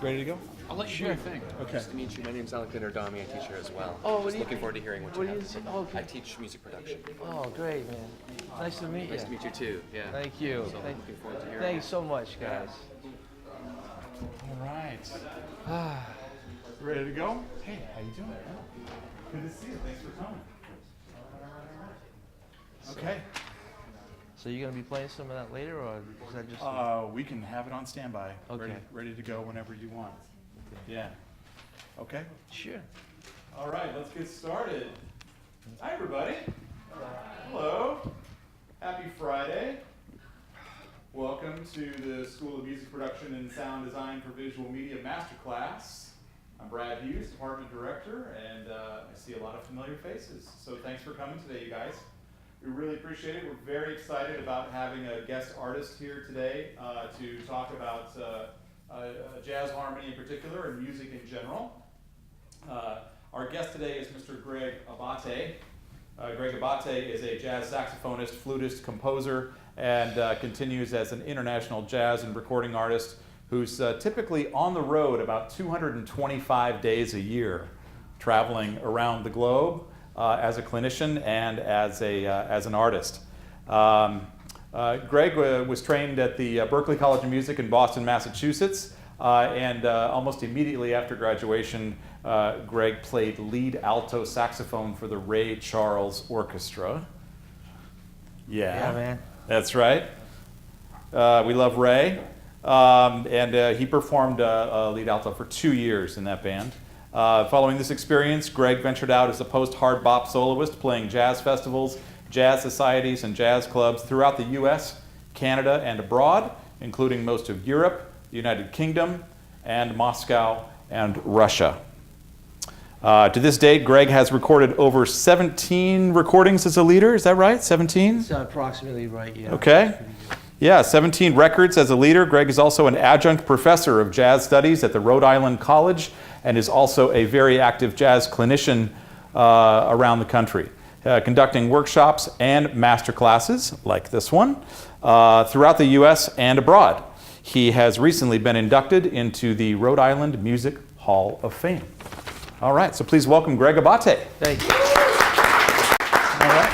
Ready to go? I'll let you do your thing. Okay. Nice to meet you. My name's Alexander Dami. I teach here as well. Oh, Just looking forward to hearing what you have to say. Okay. I teach music production. Oh, great, man. Nice to meet you. Nice to meet you too. Yeah. Thank you. So looking forward to hearing. Thanks so much, guys. All right. Ready to go? Hey, how you doing? Good to see you. Thanks for coming. Okay. So you're gonna be playing some of that later, or is that just? We can have it on standby. Okay. Ready to go whenever you want. Yeah. Okay. Sure. All right, let's get started. Hi, everybody. Hello. Happy Friday. Welcome to the School of Music Production and Sound Design for Visual Media Masterclass. I'm Brad Hughes, Department Director, and I see a lot of familiar faces. So thanks for coming today, you guys. We really appreciate it. We're very excited about having a guest artist here today to talk about jazz harmony in particular and music in general. Our guest today is Mr. Greg Abate. Greg Abate is a jazz saxophonist, flutist, composer, and continues as an international jazz and recording artist who's typically on the road about 225 days a year, traveling around the globe as a clinician and as an artist. Greg was trained at the Berklee College of Music in Boston, Massachusetts, and almost immediately after graduation, Greg played lead alto saxophone for the Ray Charles Orchestra. Yeah, man. That's right. We love Ray. And he performed lead alto for 2 years in that band. Following this experience, Greg ventured out as a post-hard bop soloist, playing jazz festivals, jazz societies, and jazz clubs throughout the U.S., Canada, and abroad, including most of Europe, the United Kingdom, and Moscow and Russia. To this date, Greg has recorded over 17 recordings as a leader. Is that right? 17? It's approximately right, yeah. Okay. Yeah, 17 records as a leader. Greg is also an adjunct professor of jazz studies at the Rhode Island College and is also a very active jazz clinician around the country, conducting workshops and master classes like this one throughout the U.S. and abroad. He has recently been inducted into the Rhode Island Music Hall of Fame. All right, so please welcome Greg Abate. Thank you. All right.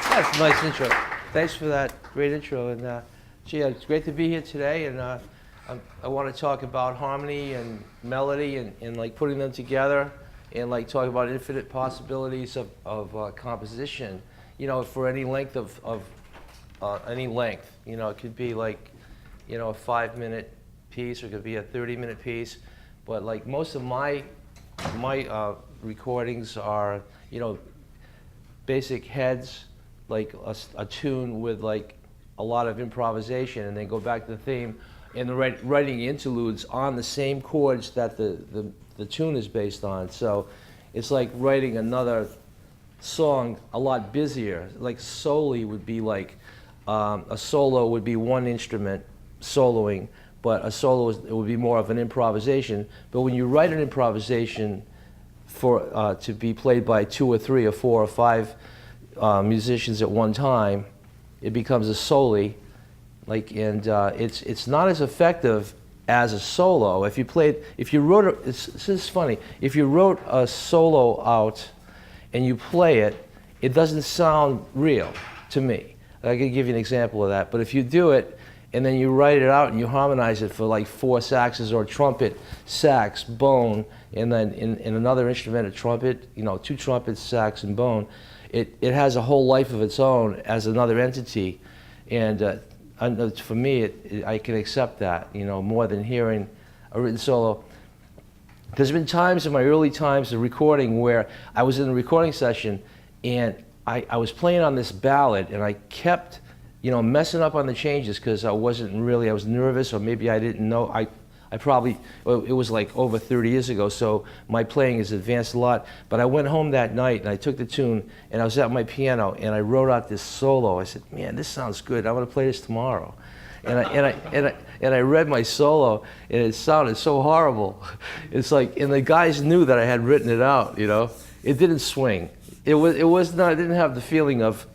That's a nice intro. Thanks for that great intro. And gee, it's great to be here today. And I want to talk about harmony and melody and like putting them together and like talk about infinite possibilities of composition. You know, for any length of any length. You know, it could be like, you know, a 5-minute piece or it could be a 30-minute piece. But like most of my recordings are, you know, basic heads, like a tune with like a lot of improvisation, and then go back to the theme, and the writing interludes on the same chords that the tune is based on. So it's like writing another song a lot busier. Like solely would be like a solo would be one instrument soloing, but a solo it would be more of an improvisation. But when you write an improvisation for to be played by 2 or 3 or 4 or 5 musicians at one time, it becomes a soli, like, and it's not as effective as a solo. If you wrote this is funny. If you wrote a solo out and you play it, it doesn't sound real to me. I can give you an example of that. But if you do it and then you write it out and you harmonize it for like 4 saxes or trumpet, sax, bone, and then in another instrument, a trumpet, you know, 2 trumpets, sax, and bone, it has a whole life of its own as another entity. And for me, I can accept that, you know, more than hearing a written solo. There's been times in my early times of recording where I was in a recording session and I was playing on this ballad and I kept, you know, messing up on the changes because I was nervous, or maybe I didn't know. I probably, well, it was like over 30 years ago, so my playing has advanced a lot. But I went home that night and I took the tune and I was at my piano and I wrote out this solo. I said, man, this sounds good. I'm going to play this tomorrow. And I read my solo and it sounded so horrible. It's like, and the guys knew that I had written it out, you know. It didn't swing. It was not. I didn't have the feeling of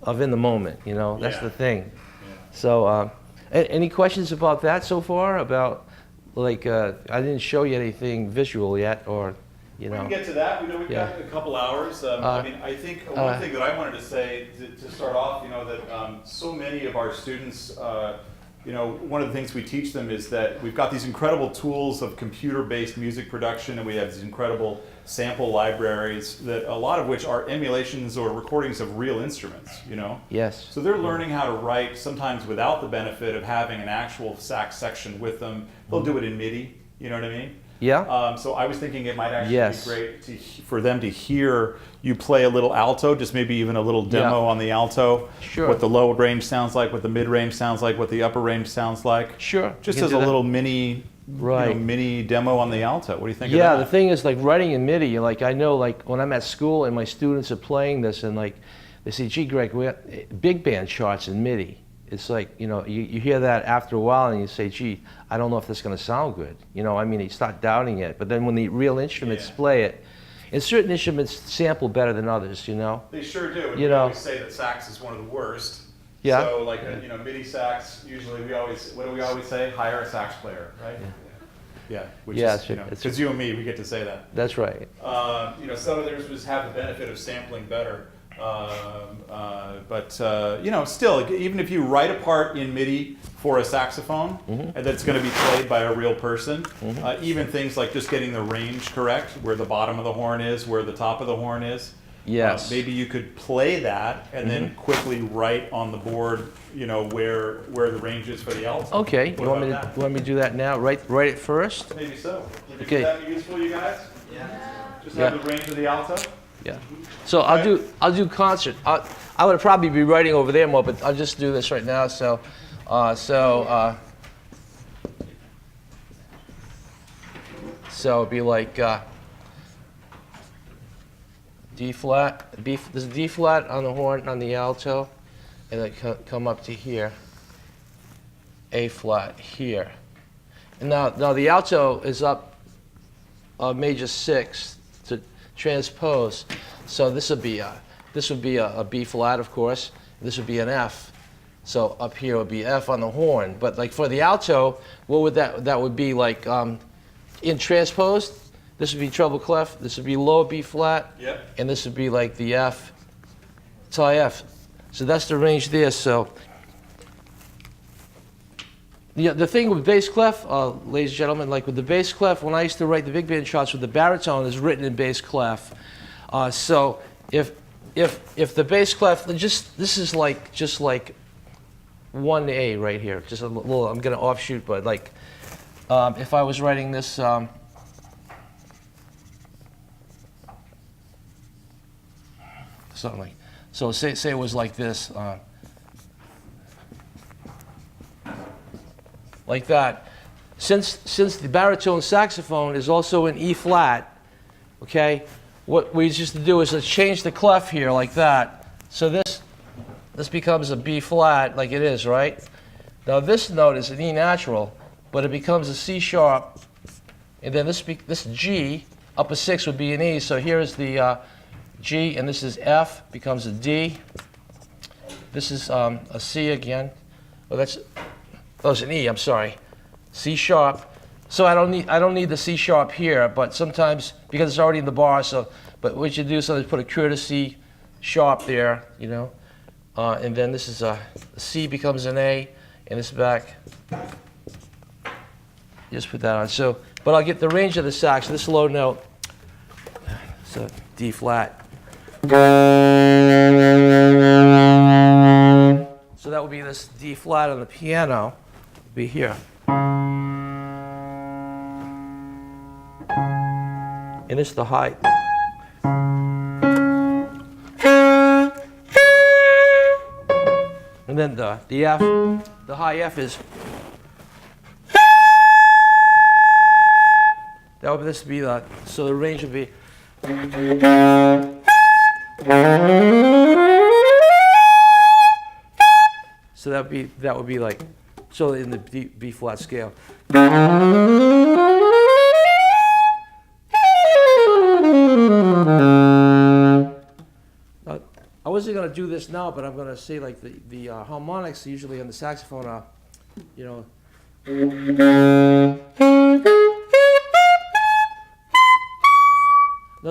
in the moment, you know. That's the thing. Yeah. So, any questions about that so far? About like, I didn't show you anything visual yet, or, you We know. can get to that. We've Yeah. got a couple hours. I mean, I think one thing that I wanted to say to start off, that so many of our students, one of the things we teach them is that we've got these incredible tools of computer-based music production, and we have these incredible sample libraries that a lot of which are emulations or recordings of real instruments. Yes. So they're learning how to write sometimes without the benefit of having an actual sax section with them. They'll do it in MIDI, you know what I mean? Yeah. So I was thinking it might actually Yes. be great for them to hear you play a little alto, just maybe even a little demo on the alto. Sure. What the low range sounds like, what the mid range sounds like, what the upper range sounds like. Sure. Just You can as do a that. little mini, Right. mini demo on the alto. What do you think of Yeah, that? the thing is, like, writing in MIDI, like, I know, like, when I'm at school and my students are playing this, and, like, they say, gee, Greg, big band charts in MIDI. It's like, you hear that after a while and you say, gee, I don't know if this is going to sound good. I mean, you start doubting it. But then when the real instruments play it, and certain instruments sample better than others, They sure do. And You we know. always say that sax is one of the worst. Yeah. So like, MIDI sax, usually what do we always say? Hire a sax player, right? Yeah. Which Yeah, is, it's- because you and me, we get to say that. That's right. Some of theirs just have the benefit of sampling better. But still, even if you write a part in MIDI for a saxophone, and that's going to be played by a real person, even things like just getting the range correct, where the bottom of the horn is, where the top of the horn is. Yes. Maybe you could play that and then quickly write on the board, where the range is for the alto. Okay. What You want about me to do that now? Write it first? Maybe so. Would Okay. that be useful, you guys? Yeah. Just Yeah. have the range of the alto? Yeah. So I'll do concert. I would probably be writing over there more, but I'll just do this right now. So it'd be like D flat. There's a D flat on the horn on the alto, and then come up to here. A flat here. And now the alto is up a major sixth to transpose. So this would be a B flat, of course. This would be an F. So up here would be F on the horn. But like for the alto, what would that would be like in transposed? This would be treble clef. This would be low B flat. Yep. And this would be like the F. It's high F. So that's the range there. So the thing with bass clef, ladies and gentlemen, like with the bass clef, when I used to write the big band charts with the baritone, is written in bass clef. So if the bass clef, this is like just like 1A right here, just a little. I'm gonna offshoot, but like if I was writing this. Something like, so say it was like this, like that. Since the baritone saxophone is also in E flat, okay, what we used to do is let's change the clef here like that. So this becomes a B flat like it is, right? Now this note is an E natural, but it becomes a C sharp, and then this G up a 6 would be an E. So here is the G, and this is F, becomes a D. This is a C again. Oh, that's an E. I'm sorry. C sharp. So I don't need the C sharp here, but sometimes because it's already in the bar. So, but what you do is sometimes put a courtesy sharp there, and then this is a C becomes an A, and this back. Just put that on. So, but I'll get the range of the sax. This low note. So D flat. So that would be this D flat on the piano, would be here. And this is the high. And then the F, the high F is. This would be so the range would be. So that would be like, so in the B flat scale. I wasn't going to do this now, but I'm going to say like the harmonics usually on the saxophone are,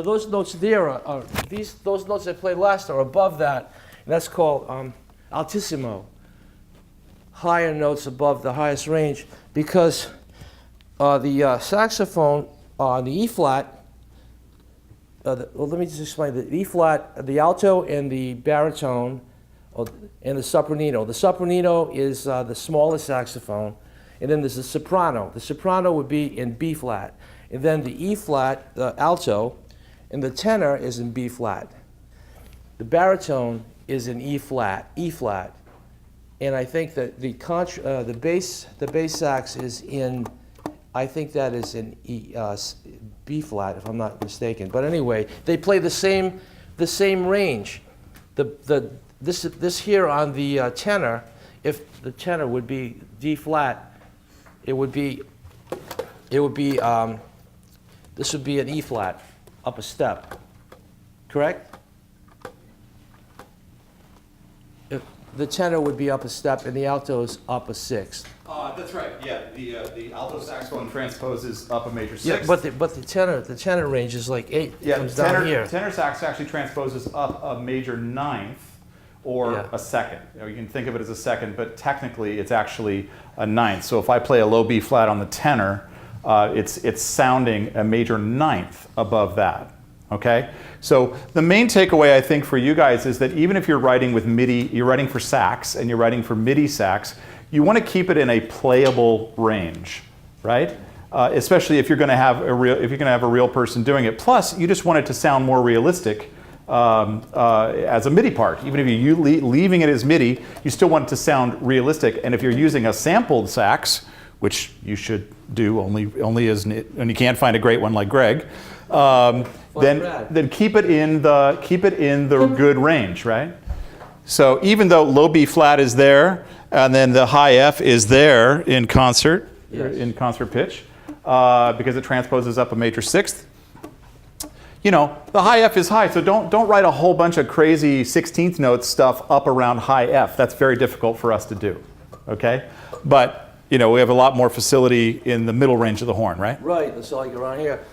Now those notes there are those notes I played last are above that, and that's called altissimo. Higher notes above the highest range, because the saxophone on the E flat. Well, let me just explain the E flat, the alto, and the baritone, and the sopranino. The sopranino is the smallest saxophone, and then there's the soprano. The soprano would be in B flat, and then the E flat, the alto, and the tenor is in B flat. The baritone is in E flat, and I think that the bass sax is in, I think that is in B flat, if I'm not mistaken. But anyway, they play the same range. This here on the tenor, if the tenor would be D flat, this would be an E flat, up a step, correct? If the tenor would be up a step and the alto is up a sixth. That's right. Yeah, the alto saxophone transposes up a major Yeah, sixth. but the tenor range is like 8. Yeah, comes down here. tenor sax actually transposes up a major ninth or a second. You can think of it as a second, but technically it's actually a ninth. So if I play a low B flat on the tenor, it's sounding a major ninth above that. Okay? So the main takeaway I think for you guys is that even if you're writing with MIDI, you're writing for sax and you're writing for MIDI sax, you want to keep it in a playable range, right? Especially if you're going to have a real person doing it. Plus, you just want it to sound more realistic as a MIDI part. Even if you're leaving it as MIDI, you still want it to sound realistic. And if you're using a sampled sax, which you should do only as when you can't find a great one like Greg, then keep it in the good range, right? So even though low B flat is there, and then the high F is there in concert, in concert pitch, because it transposes up a major sixth. You know, the high F is high, so don't write a whole bunch of crazy 16th note stuff up around high F. That's very difficult for us to do, okay? But, you know, we have a lot more facility in the middle range of the horn, right? Right, so like around here.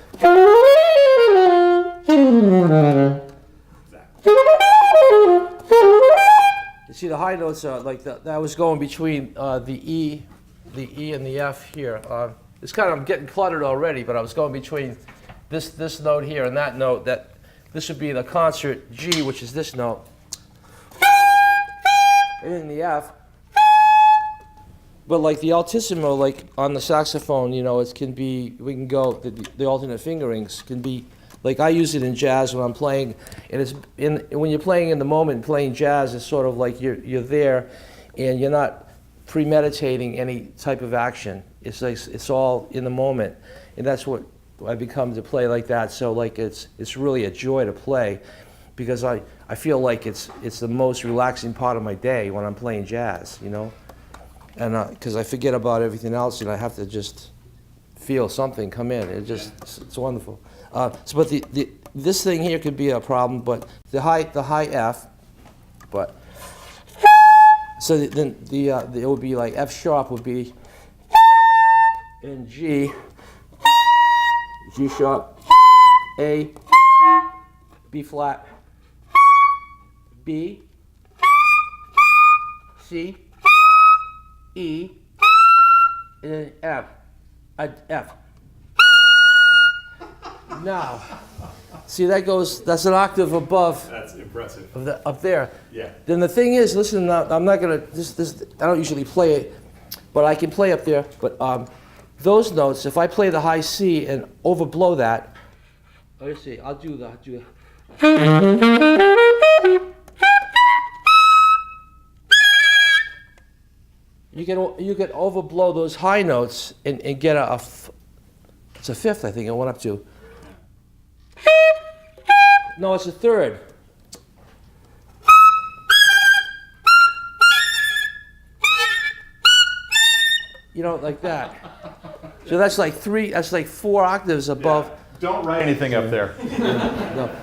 You see, the high notes are like that was going between the E and the F here. It's kind of, I'm getting cluttered already, but I was going between this note here and that note. That this would be the concert G, which is this note, and then the F. But like the altissimo, like on the saxophone, you know, it can be, we can go, the alternate fingerings can be, like I use it in jazz when I'm playing, and it's when you're playing in the moment, playing jazz, it's sort of like you're there, and you're not premeditating any type of action. It's like it's all in the moment, and that's what I become to play like that. So like it's really a joy to play, because I feel like it's the most relaxing part of my day when I'm playing jazz, you know, and because I forget about everything else, and I have to just feel something come in. It's wonderful. But this thing here could be a problem, but the high F, but so then it would be like F sharp would be in G, G sharp, A, B flat, B, C, E, and then F, F. Now, see that's an octave above. That's impressive. Up there. Yeah. Then the thing is, listen, I'm not gonna, I don't usually play it, but I can play up there. But those notes, if I play the high C and overblow that, let's see, I'll do that. You can overblow those high notes and get it's a fifth, I think it went up to. No, it's a third. You know, like that. So that's like 4 octaves above. Yeah. Don't write anything up there.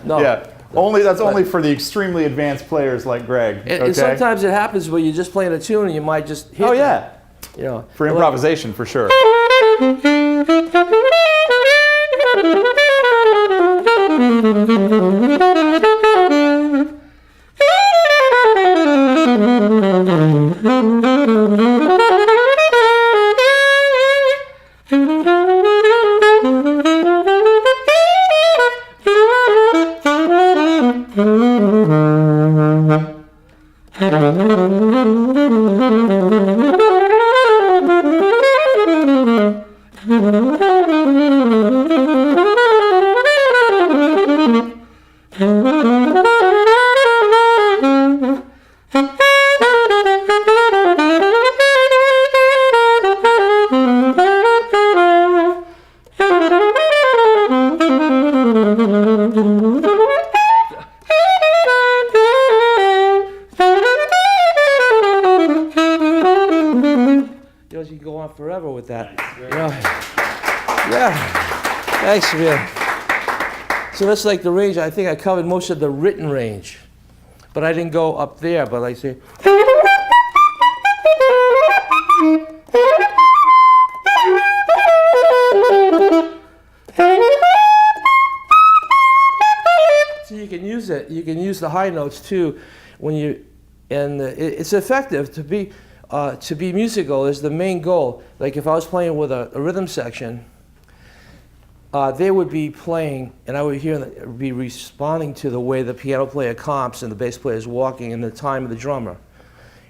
No. Yeah. That's only for the extremely advanced players like Greg. And sometimes it happens where you're just playing a tune and you might just hit. Oh yeah. You know, for improvisation, for sure. You can go on forever with that. Yeah. Thanks, man. So that's like the range. I think I covered most of the written range, but I didn't go up there. But I say. So you can use it. You can use the high notes too, when you, and it's effective to be musical is the main goal. Like if I was playing with a rhythm section, they would be playing, and I would be responding to the way the piano player comps and the bass player is walking and the time of the drummer,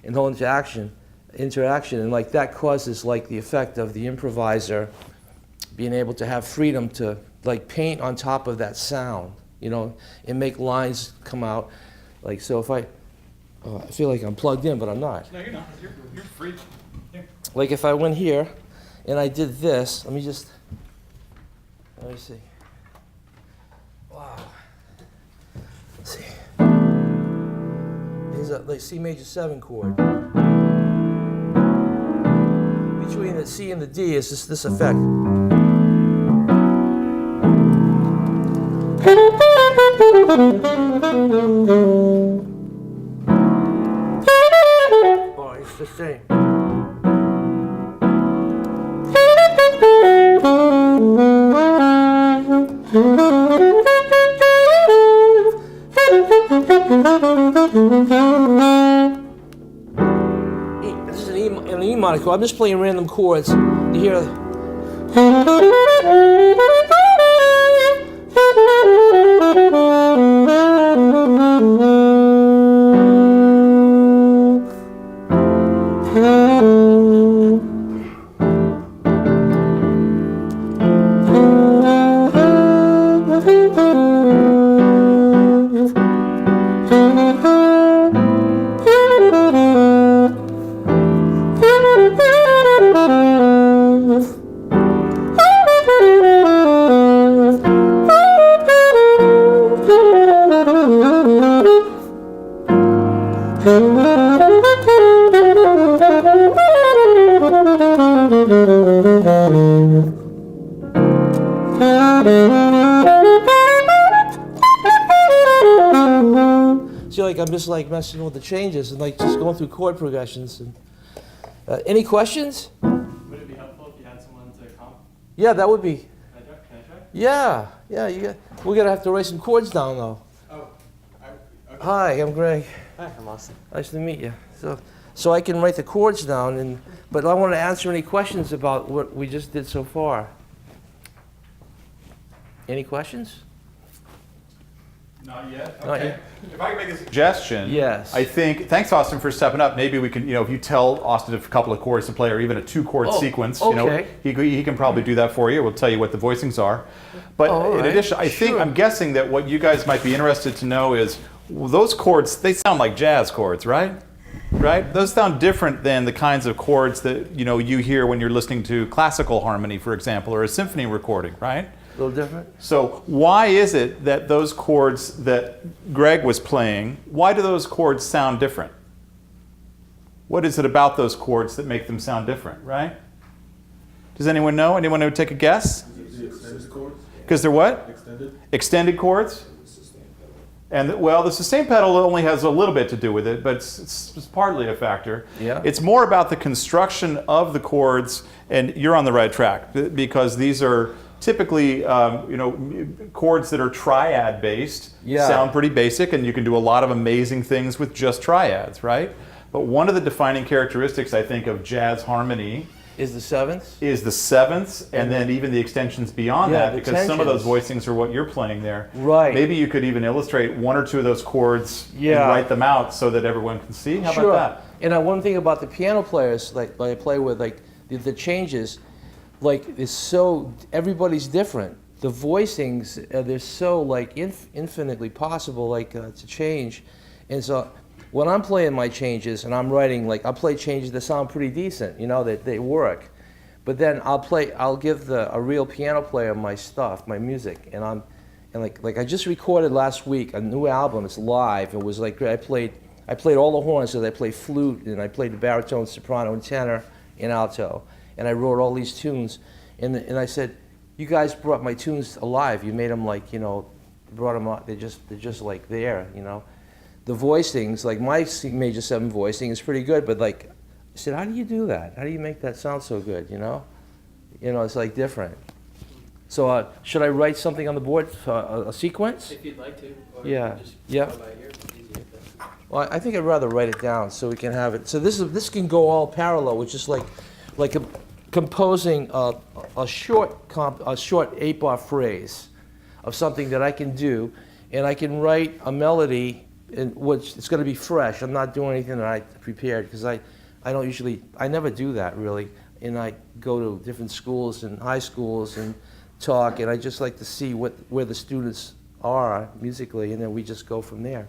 and the whole interaction, and like that causes like the effect of the improviser being able to have freedom to like paint on top of that sound, you know, and make lines come out. Like so, if I feel like I'm plugged in, but I'm not. No, you're not. You're free. Here. Like if I went here and I did this, let me see. Wow. Let's see. Here's a like C major 7 chord. Between the C and the D is this effect. Oh, it's the same. This is an E minor chord. I'm just playing random chords. You hear. See, like I'm just like messing with the changes and like just going through chord progressions. And any questions? Would it be helpful if you had someone to comp? Yeah, that would be. Can I try? Yeah. We're gonna have to write some chords down though. Oh, okay. Hi, I'm Greg. Hi, I'm Austin. Nice to meet you. So I can write the chords down, but I want to answer any questions about what we just did so far. Any questions? Not yet. Not Okay. yet. If I can make a suggestion, Yes. I think, thanks Austin for stepping up. Maybe we can, if you tell Austin a couple of chords to play or even a 2-chord sequence, okay. He can probably do that for you. We'll tell you what the voicings are. But in addition, I'm guessing that what you guys might be interested to know is those chords, they sound like jazz chords, right? Right? Those sound different than the kinds of chords that, you hear when you're listening to classical harmony, for example, or a symphony recording, right? A little different? So why is it that those chords that Greg was playing, why do those chords sound different? What is it about those chords that make them sound different, right? Does anyone know? Anyone who would take a guess? The extended chords. Because they're what? Extended chords? And the sustain pedal only has a little bit to do with it, but it's partly a factor. Yeah. It's more about the construction of the chords, and you're on the right track because these are typically, chords that are triad based. Yeah. Sound pretty basic, and you can do a lot of amazing things with just triads, right? But one of the defining characteristics, I think, of jazz harmony Is the sevenths? is the sevenths, and then even the extensions beyond Yeah, that, the because some of those tensions. voicings are what you're playing there. Right. Maybe you could even illustrate 1 or 2 of those chords Yeah. and write them out so that everyone can see. How Sure. about that? And one thing about the piano players, like I play with, like the changes, like is so, everybody's different. The voicings, they're so like infinitely possible, like to change. And so when I'm playing my changes and I'm writing, like I'll play changes that sound pretty decent, you know, that they work. But then I'll give a real piano player my stuff, my music, and like I just recorded last week a new album. It's live. It was like I played all the horns, so I played flute and I played the baritone, soprano, and tenor, and alto, and I wrote all these tunes. And I said, you guys brought my tunes alive. You made them like, you know, brought them up. They're just like there, you know. The voicings, like my major 7 voicing is pretty good, but like I said, how do you do that? How do you make that sound so good, you know? You know, it's like different. So should I write something on the board, a sequence? If you'd like to. Or Yeah. Just Yeah. go by ear, it's easier. Well, I think I'd rather write it down so we can have it. So this can go all parallel, which is like composing a short 8-bar phrase of something that I can do, and I can write a melody in which it's going to be fresh. I'm not doing anything that I prepared because I never do that really. And I go to different schools and high schools and talk, and I just like to see where the students are musically, and then we just go from there.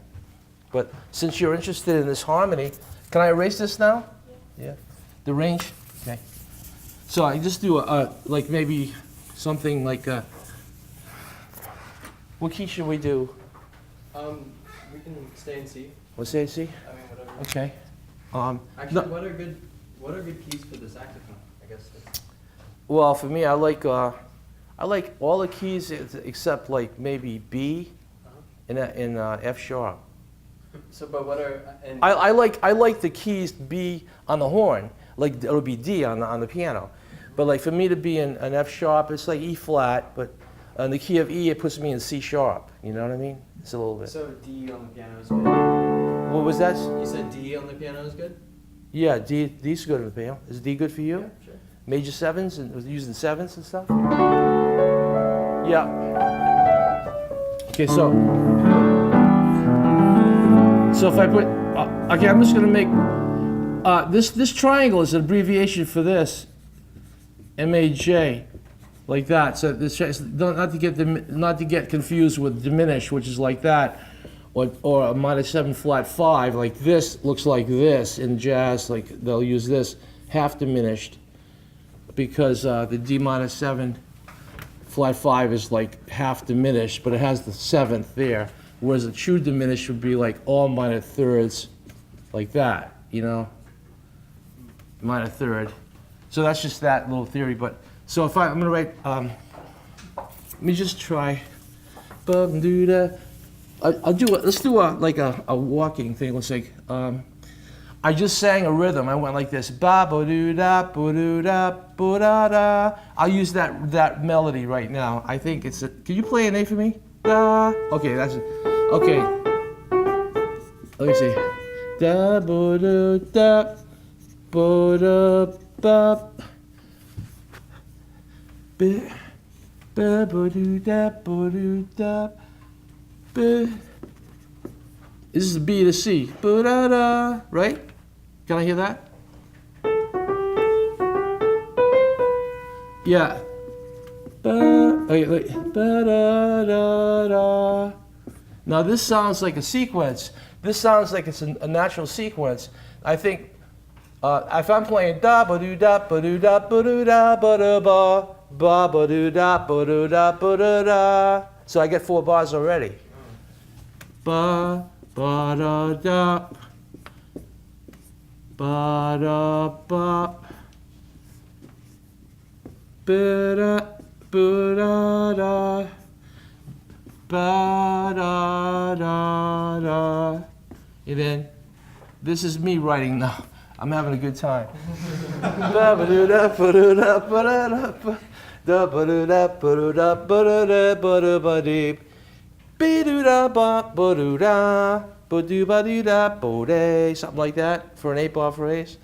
But since you're interested in this harmony, can I erase this now? Yeah. The range? Okay. So I just do like maybe something like what key should we do? We can stay in C. What's A, C? I mean, whatever. Okay. Actually, no- what are good keys for the saxophone? I guess that's... Well, for me, I like all the keys except like maybe B and F sharp. So, but what are... And I like the keys B on the horn, like it'll be D on the piano, but like for me to be in an F sharp, it's like E flat, but on the key of E, it puts me in C sharp. You know what I mean? It's a little bit. So D on the piano is good. What was that? You said D on the piano is good? Yeah, D's good on the piano. Is D good for you? Yeah, sure. Major 7s and using 7s and stuff? Yeah. Okay, so if I put, okay, I'm just gonna make, this triangle is an abbreviation for this, MAJ, like that. So this, not to get confused with diminish, which is like that, or a minor 7 flat 5, like this looks like this in jazz, like they'll use this half diminished, because the D minor 7 flat 5 is like half diminished, but it has the 7th there, whereas a true diminished would be like all minor thirds, like that, you know, minor third. So that's just that little theory. But so if I'm gonna write, let me just try. I'll do it. Let's do a walking thing. Let's say I just sang a rhythm. I went like this. Ba ba doo da ba doo da ba da da. I'll use that melody right now. I think it's a. Can you play an A for me? Da. Okay, that's it. Okay. Let me see. Da ba doo da ba da ba. Ba ba doo da ba doo da. This is the B to C. Ba-da-da, right? Can I hear that? Yeah. Wait. Ba-da-da-da. Now this sounds like a sequence. This sounds like it's a natural sequence. I think if I'm playing da ba doo da ba doo da ba doo da ba da ba ba ba doo da ba doo da ba da da. So I get 4 bars already. Ba ba da da ba da ba ba da ba da da ba da da da. And then this is me writing now. I'm having a good time. Ba ba do da ba do da ba da da ba da ba do da ba do da ba da da ba da ba dee. Be-do-da ba ba-do-da ba-do-ba-do-da bo-day, something like that for an 8-bar phrase.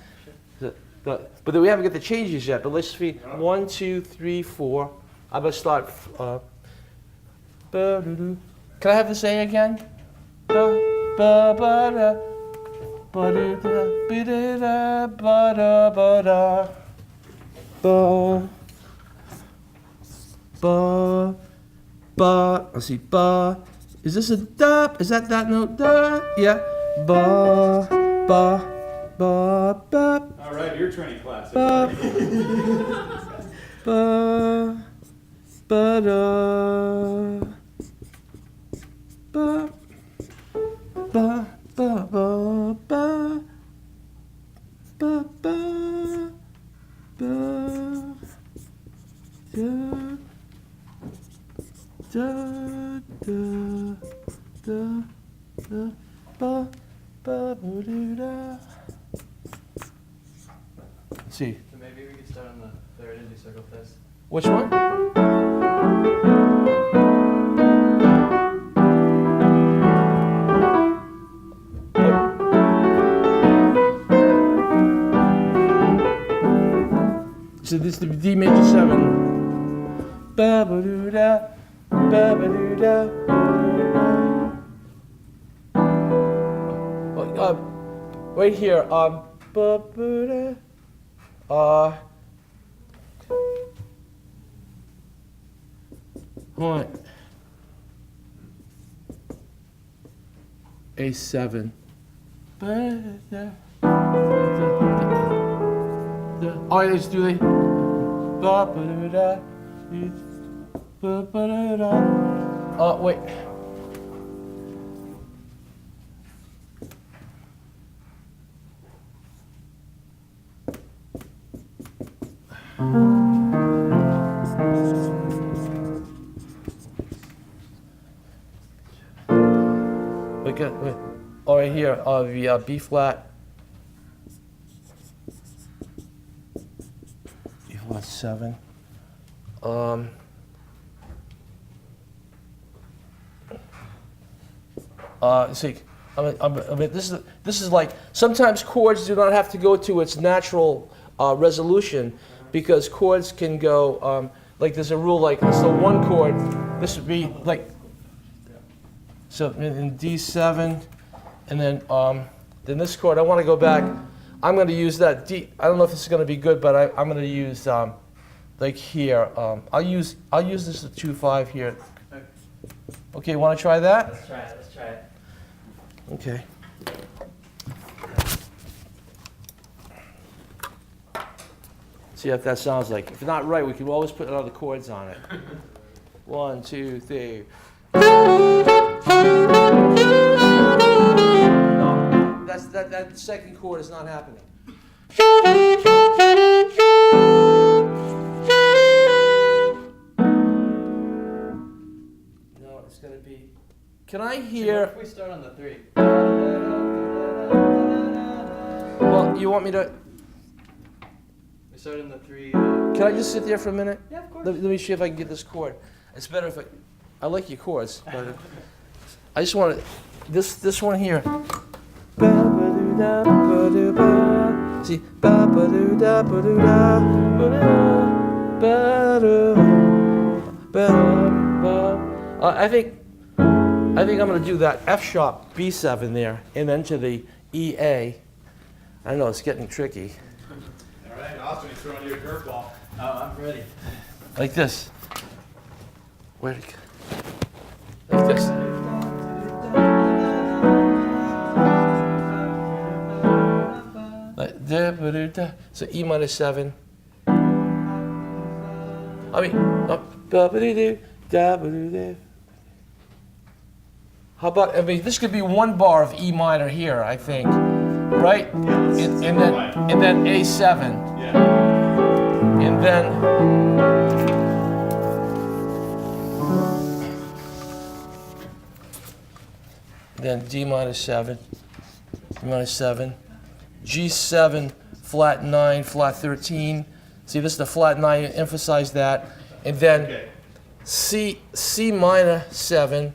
But then we haven't got the changes yet. But let's see. 1, 2, 3, 4. I'm gonna start. Can I have this A again? Ba-ba-ba-da ba-do-da ba-da-da ba-da-ba-da ba. ba, ba. Let's see, ba. Is this a da? Is that note? Da? Yeah. Ba, ba, ba, ba. All right, your training class. Ba, ba, ba, da. Ba, ba, ba, ba, ba. Ba, ba, ba, da, da, da, da, da, ba, ba, ba, doo, da. Let's see. So maybe we could start on the third and do circle fifths. Which one? So this is the D major 7. Ba ba doo da, ba ba doo da. Right here, ba ba da. Hold on. A7. Oh, let's do the. Oh, wait. Wait. Oh, right here, the B flat. B flat 7. See, this is like, sometimes chords do not have to go to its natural resolution, because chords can go, like there's a rule like, so one chord, this would be like, so in D7, and then this chord, I want to go back, I'm going to use that D, I don't know if this is going to be good, but I'm going to use, like here, I'll use this 2-5 here. Okay, want to try that? Let's try it. Okay. See if that sounds like. If not right, we can always put other chords on it. 1, 2, 3. No, that second chord is not happening. No, it's gonna be. Can I hear? What if we start on the 3? Well, you want me to? We start on the 3. Can I just sit there for a minute? Yeah, of course. Let me see if I can get this chord. It's better if I like your chords, but I just want to, this one here. See, I think I'm going to do that F sharp B7 there, and then to the EA. I know it's getting tricky. All right, Austin, he's throwing you a curveball. Oh, I'm ready. Like this. Where'd it go? Like this. Like da. So E minor 7. I mean, how about, this could be one bar of E minor here, I think. Right? Yeah, And then A7. Yeah. And then D minor 7, G7, flat 9, flat 13. See, this is the flat 9, emphasize that. And then Okay. C minor 7,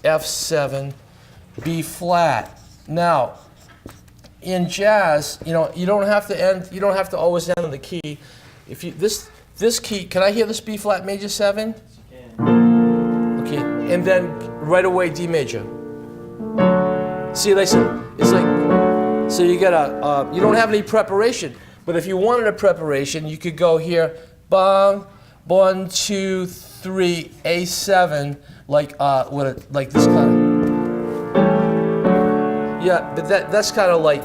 F7, B flat. Now, in jazz, you don't have to always end on the key. If you this key, can I hear this B flat major 7? Okay, and then right away D major. See, it's like, so you get you don't have any preparation, but if you wanted a preparation, you could go here, bang, 1, 2, 3, A7, like like this kind of. Yeah, but that's kind of like,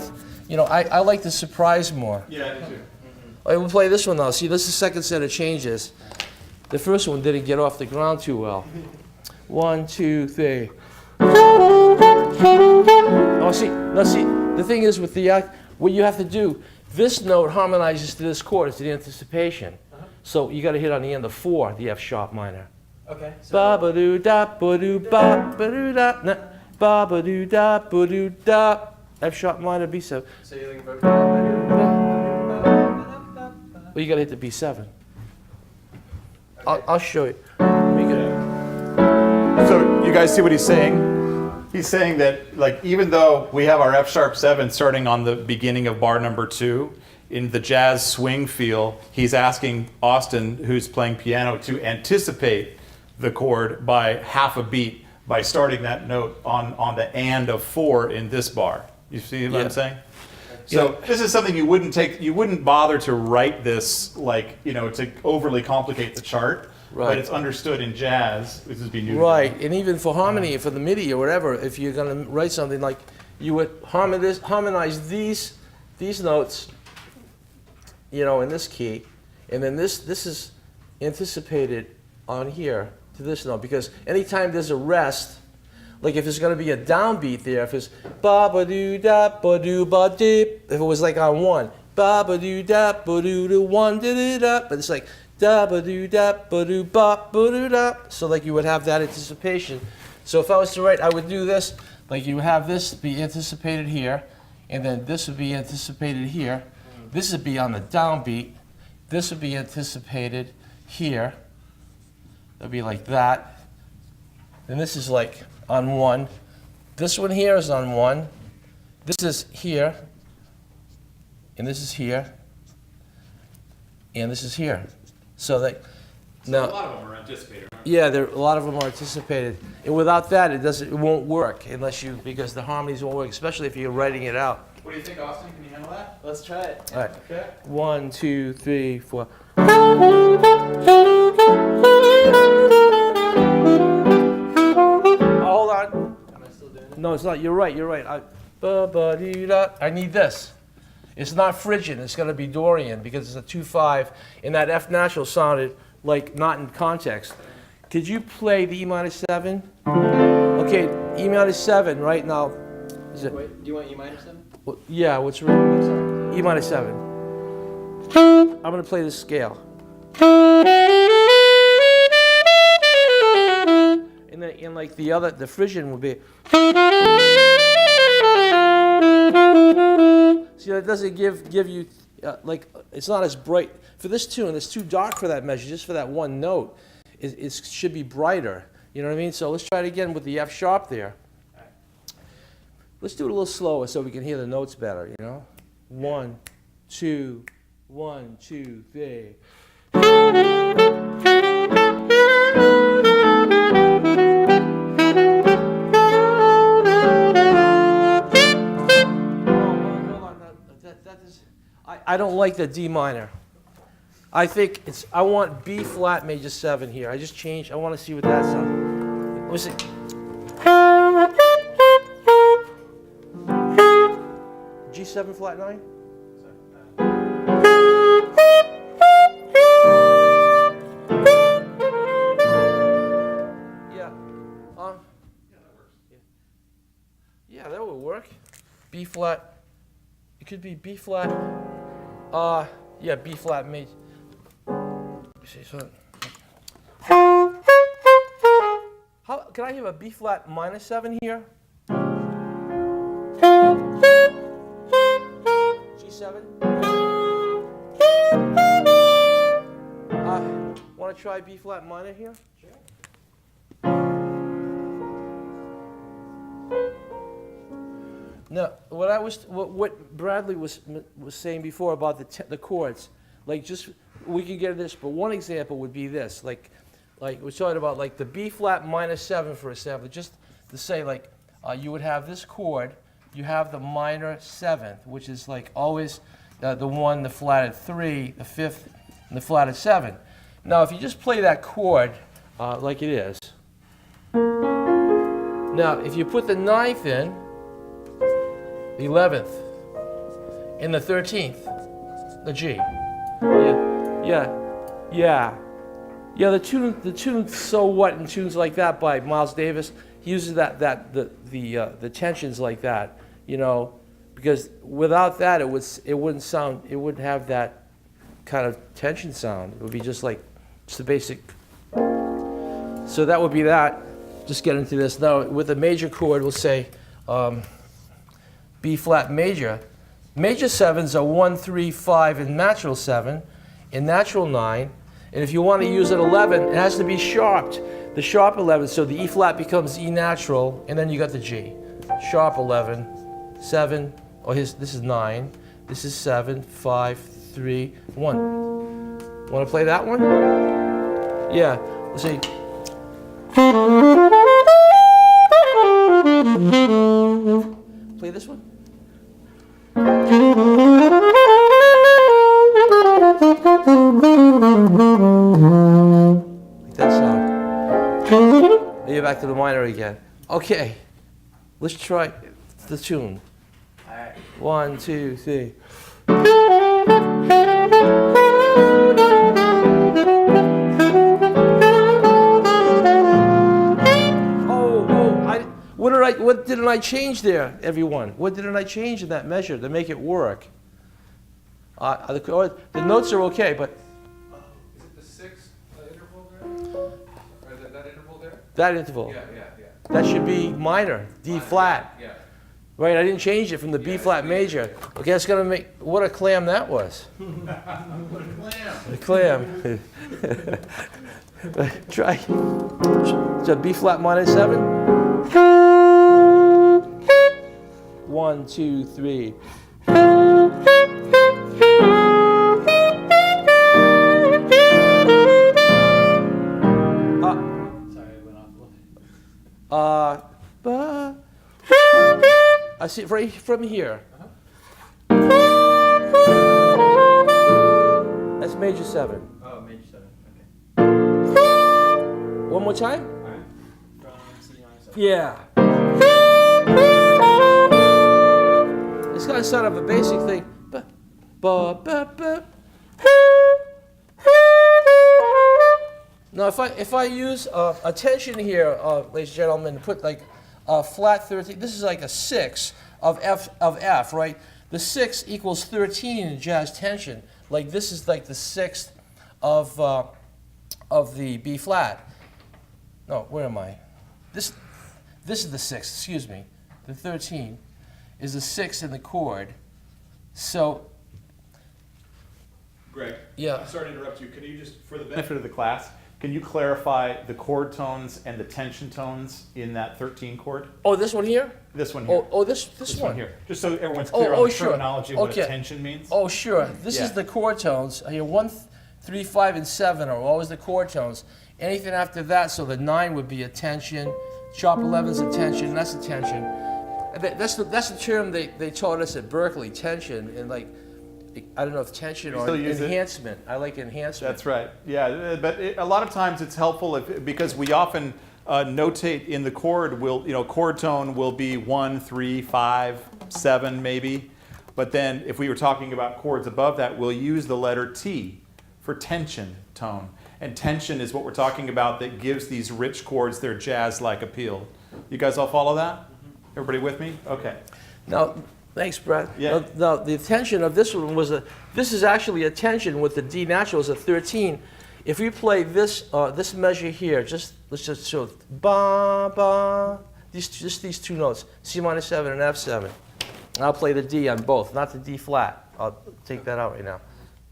I like the surprise more. Yeah, I do too. I will play this one now. See, this is the second set of changes. The first one didn't get off the ground too well. 1, 2, 3. Oh, see, the thing is with the what you have to do, this note harmonizes to this chord, it's the anticipation. So you got to hit on the end of 4, the F sharp minor. Okay. Ba ba doo da ba doo ba ba doo da ba ba doo da ba doo da F sharp minor B7. So you're looking for. Well, you got to hit the B7. I'll show you. So you guys see what he's saying? He's saying that, like, even though we have our F sharp 7 starting on the beginning of bar number 2, in the jazz swing feel, he's asking Austin, who's playing piano, to anticipate the chord by half a beat by starting that note on the and of 4 in this bar. You see what I'm saying? So this is something you wouldn't bother to write this, like, to overly complicate the chart. Right. But it's understood in jazz. This would be new. Right, and even for harmony, for the MIDI or whatever, if you're going to write something like, you would harmonize these notes, in this key, and then this is anticipated on here to this note, because anytime there's a rest, like if there's going to be a downbeat there, if it's ba ba doo da ba doo ba dip, if it was like on 1, ba ba doo da ba doo da 1 da da da, but it's like da ba doo da ba doo ba ba doo da, so like you would have that anticipation. So if I was to write, I would do this, like you would have this be anticipated here, and then this would be anticipated here. This would be on the downbeat. This would be anticipated here. That'd be like that. And this is like on 1. This one here is on 1. This is here. And this is here. And this is here. So that now, a lot of them are anticipated, right? yeah, a lot of them are anticipated. And without that, it won't work because the harmonies won't work, especially if you're writing it out. What do you think, Austin? Can you handle that? Let's try it. All right. Okay. 1, 2, 3, 4. Hold on. Am I still doing it? No, it's not. You're right. I need this. It's not Phrygian. It's going to be Dorian because it's a 2/5, and that F natural sounded like not in context. Could you play the E minor 7? Okay, E minor 7 right now. Is it? Wait, do you want E minor 7? Well, yeah, what's Oh, written? sorry. E minor 7. I'm going to play this scale. And then, like the Phrygian would be. See, that doesn't give you, like, it's not as bright. For this tune, it's too dark for that measure, just for that one note. It should be brighter. You know what I mean? So let's try it again with the F sharp there. Let's do it a little slower so we can hear the notes better, 1, 2, 1, 2, 3. I don't like the D minor. I think I want B flat major 7 here. I just changed. I want to see what that sounds. Let me see. G7 flat 9? Yeah. Yeah, that would work. B flat. It could be B flat. Yeah, B flat major. See, so. How can I have a B flat minor 7 here? G7. Want to try B flat minor here? Sure. Now, what Bradley was saying before about the chords, like we could get this, but one example would be this, like we're talking about like the B flat minor 7 for example, just to say like you would have this chord, you have the minor 7th, which is like always the one, the flat at 3, the 5th, and the flat at 7. Now, if you just play that chord like it is, now if you put the 9th in, the 11th, and the 13th, the G, yeah. The tune "So What" and tunes like that by Miles Davis, he uses the tensions like that, you know, because without that it wouldn't have that kind of tension sound. It would be just the basic. So that would be that. Just get into this now with a major chord. We'll say B flat major. Major 7s are 1, 3, 5 in natural 7, in natural 9, and if you want to use an 11, it has to be sharped. The sharp 11, so the E flat becomes E natural, and then you got the G. Sharp 11, 7, this is 9, this is 7, 5, 3, 1. Want to play that one? Yeah, let's see. Play this one. Like that sound. You're back to the minor again. Okay, let's try the tune. All right. 1, 2, 3. What didn't I change there, everyone? What didn't I change in that measure to make it work? The notes are okay, but Is it the 6th interval there? Or is it that interval there? that interval, Yeah. that should be minor, D flat. Yeah. Right, I didn't change it from the B flat major. Okay, that's gonna make, what a clam that was. A clam. Try, so B flat minor 7. 1, 2, 3. Sorry, I went off a little bit. I see it right from here. That's major 7. Oh, major 7. Okay. One more time? All right. From C minor 7. Yeah. It's got sort of a basic thing. Now, if I use a tension here, ladies and gentlemen, put like a flat 13. This is like a 6 of F, right? The 6 equals 13 in jazz tension. Like this is like the 6th of the B flat. No, where am I? This is the 6th. Excuse me. The 13 is the 6th in the chord. So. Greg, Yeah. I'm sorry to interrupt you. Can you just, for the benefit of the class, can you clarify the chord tones and the tension tones in that 13 chord? Oh, this one here? This one here. This one here. Just so everyone's clear on the sure. terminology of what Okay. a tension means. Oh, sure. This is Yeah. the chord tones. Here, 1, 3, 5, and 7 are always the chord tones. Anything after that, so the 9 would be a tension, sharp 11 is a tension, that's a tension. That's the term they taught us at Berkeley, tension, and like, I don't know if tension You or still use it? enhancement. I like enhancement. That's right. Yeah, but a lot of times it's helpful because we often notate in the chord. Chord tone will be 1, 3, 5, 7 maybe. But then if we were talking about chords above that, we'll use the letter T for tension tone. And tension is what we're talking about that gives these rich chords their jazz-like appeal. You guys all follow that? Everybody with me? Okay. Now, thanks, Brad. Yeah. Now, the tension of this one was this is actually a tension with the D natural is a 13. If we play this this measure here, let's just show ba ba. These two notes, C minor 7 and F7. And I'll play the D on both, not the D flat. I'll take that out right now.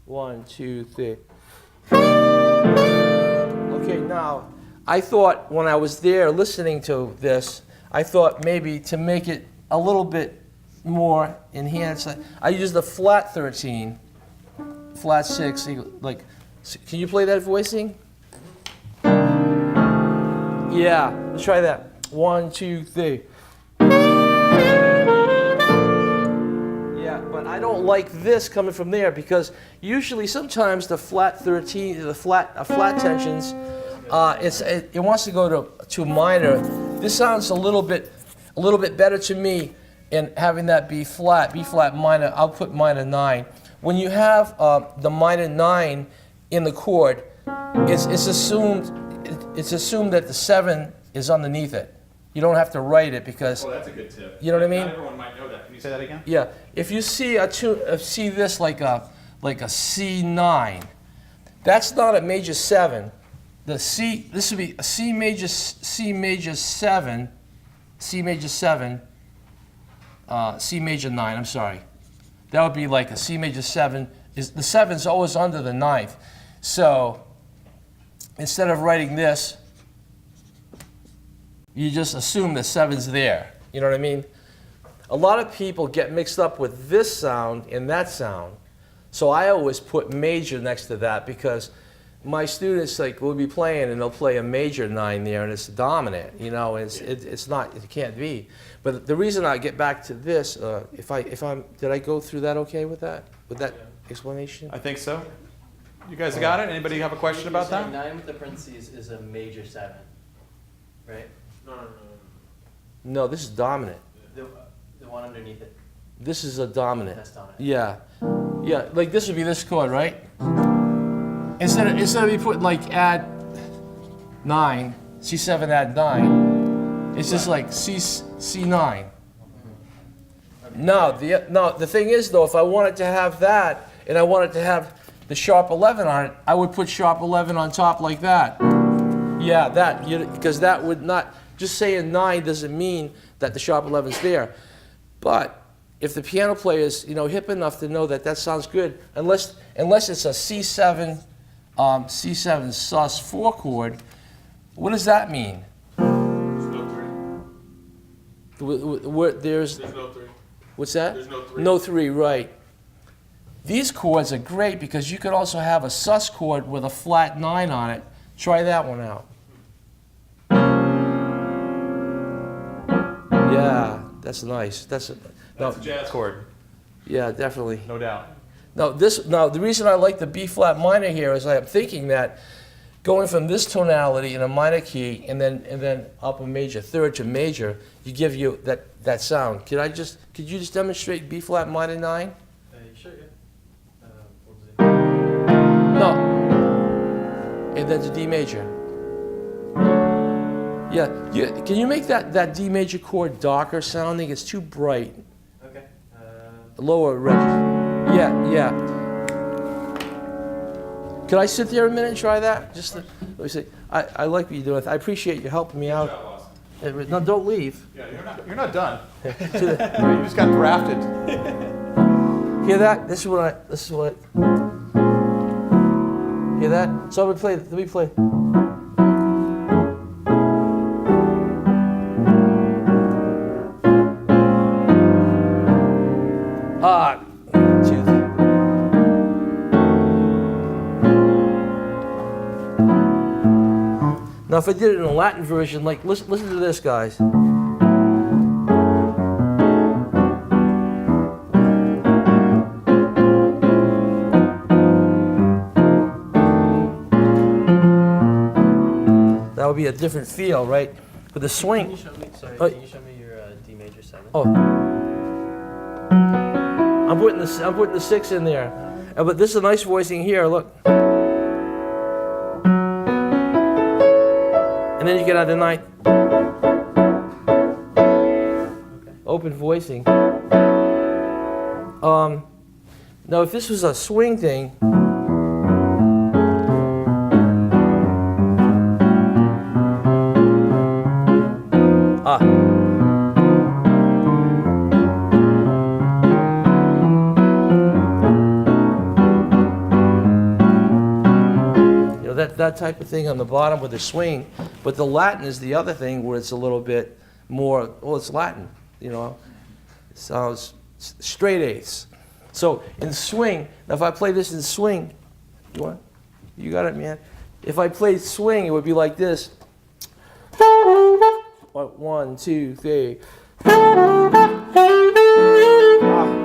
1, 2, 3. Okay, now I thought when I was there listening to this, I thought maybe to make it a little bit more enhanced, I used the flat 13, flat 6, like, can you play that voicing? Yeah, let's try that. 1, 2, 3. Yeah, but I don't like this coming from there because usually sometimes the flat 13, flat tensions, it wants to go to minor. This sounds a little bit better to me in having that B flat minor. I'll put minor 9. When you have the minor 9 in the chord, it's assumed that the 7 is underneath it. You don't have to write it because. Oh, that's a good tip. You know what I mean? Not everyone might know that. Can you say that again? Yeah. If you see see this like a C9, that's not a major 7. The C, this would be a C major 7, C major 7, C major 9. I'm sorry. That would be like a C major 7. The 7's always under the 9th. So instead of writing this, you just assume the 7's there. You know what I mean? A lot of people get mixed up with this sound and that sound. So I always put major next to that because my students will be playing and they'll play a major 9 there and it's dominant. You know, it's not, it can't be. But the reason I get back to this, did I go through that okay with that explanation? I think so. You guys got it? Anybody have a question about that? 9 with the parentheses is a major 7, right? No, this is dominant. The one underneath it. This is a dominant. That's dominant. Yeah. Yeah, like this would be this chord, right? Instead of me putting like add 9, C7 add 9, it's just like C9. No, the thing is though, if I wanted to have that and I wanted to have the sharp 11 on it, I would put sharp 11 on top like that. Yeah, because that would not, just saying 9 doesn't mean that the sharp 11's there. But if the piano player is, hip enough to know that sounds good, unless it's a C7 sus 4 chord, what does that mean? There's no 3. There's no 3. What's that? There's no 3. No 3, right. These chords are great because you could also have a sus chord with a flat 9 on it. Try that one out. Yeah, that's nice. That's a jazz chord. Yeah, definitely. No doubt. Now the reason I like the B flat minor here is I'm thinking that going from this tonality in a minor key and then up a major third to major, give you that sound. Could you just demonstrate B flat minor 9? Sure, yeah. No. And then to D major. Yeah. Can you make that D major chord darker sounding? It's too bright. Okay. Lower register. Yeah. Could I sit there a minute and try that? Let me see. I like what you're doing. I appreciate you helping me out. No, don't leave. Yeah, you're not done. You just got drafted. Hear that? This is what. Hear that? So let me play. Now, if I did it in a Latin version, listen to this, guys. That would be a different feel, right? But the swing. Can you show me your D major 7? Oh. I'm putting the 6 in there. But this is a nice voicing here, look. And then you get out the 9th. Okay. Open voicing. Now if this was a swing thing, that type of thing on the bottom with the swing. But the Latin is the other thing where it's a little bit more, well, it's Latin, It sounds straight eighths. So in swing, now if I play this in swing, you got it, man. If I played swing, it would be like this. 1, 2, 3.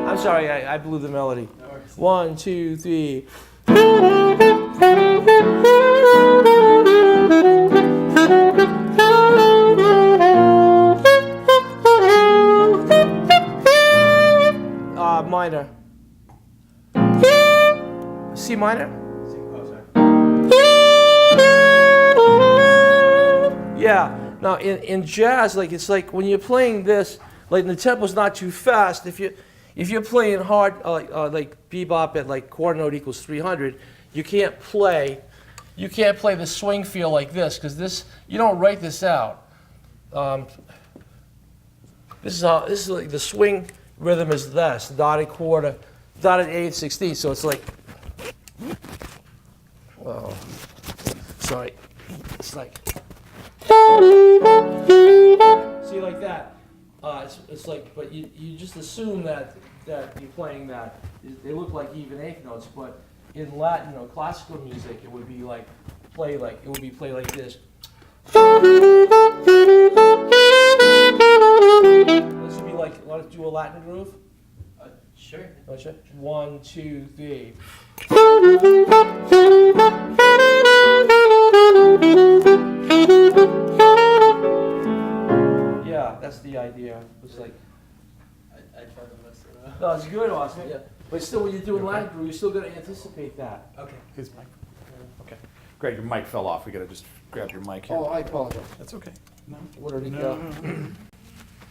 I'm sorry, I blew the melody. No worries. 1, 2, 3. Minor. C minor? Oh, sorry. Yeah. Now in jazz, like it's like when you're playing this, like the tempo's not too fast. If you're playing hard, like bebop at like quarter note equals 300, you can't play the swing feel like this because this you don't write this out. This is like the swing rhythm is this dotted quarter, dotted 8/16. So it's like, oh, sorry, it's like. See, like that. It's like, but you just assume that you're playing that. They look like even eighth notes, but in Latin or classical music, it would be like play like this. This would be like, want to do a Latin groove? Sure. Oh, sure. 1, 2, 3. Yeah, that's the idea. It's like, I tried to mess it up. no, it's good, Austin. Yeah. But still, when you're doing Latin groove, you're still going to anticipate that. Okay. His mic. Okay. Greg, your mic fell off. We gotta just grab your mic here. Oh, I apologize. That's okay. No. Where did it No, go? no, no.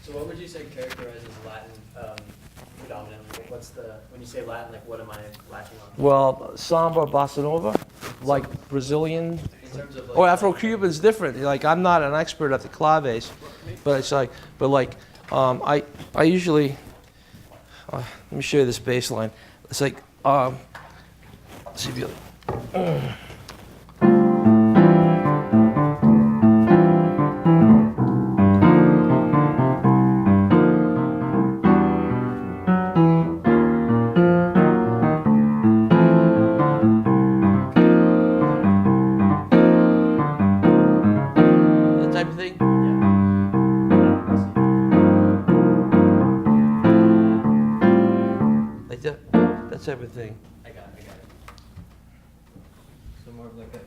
So what would you say characterizes Latin predominantly? What's when you say Latin, like what am I latching on? Well, samba, bossa nova, like Brazilian, In terms of like, or Afro-Cuban's different. Like I'm not an expert at the claves, but it's like, I usually, let me show you this bass line. It's like, let's see if you. Type of thing. Like that type of thing. I got it. So more of like a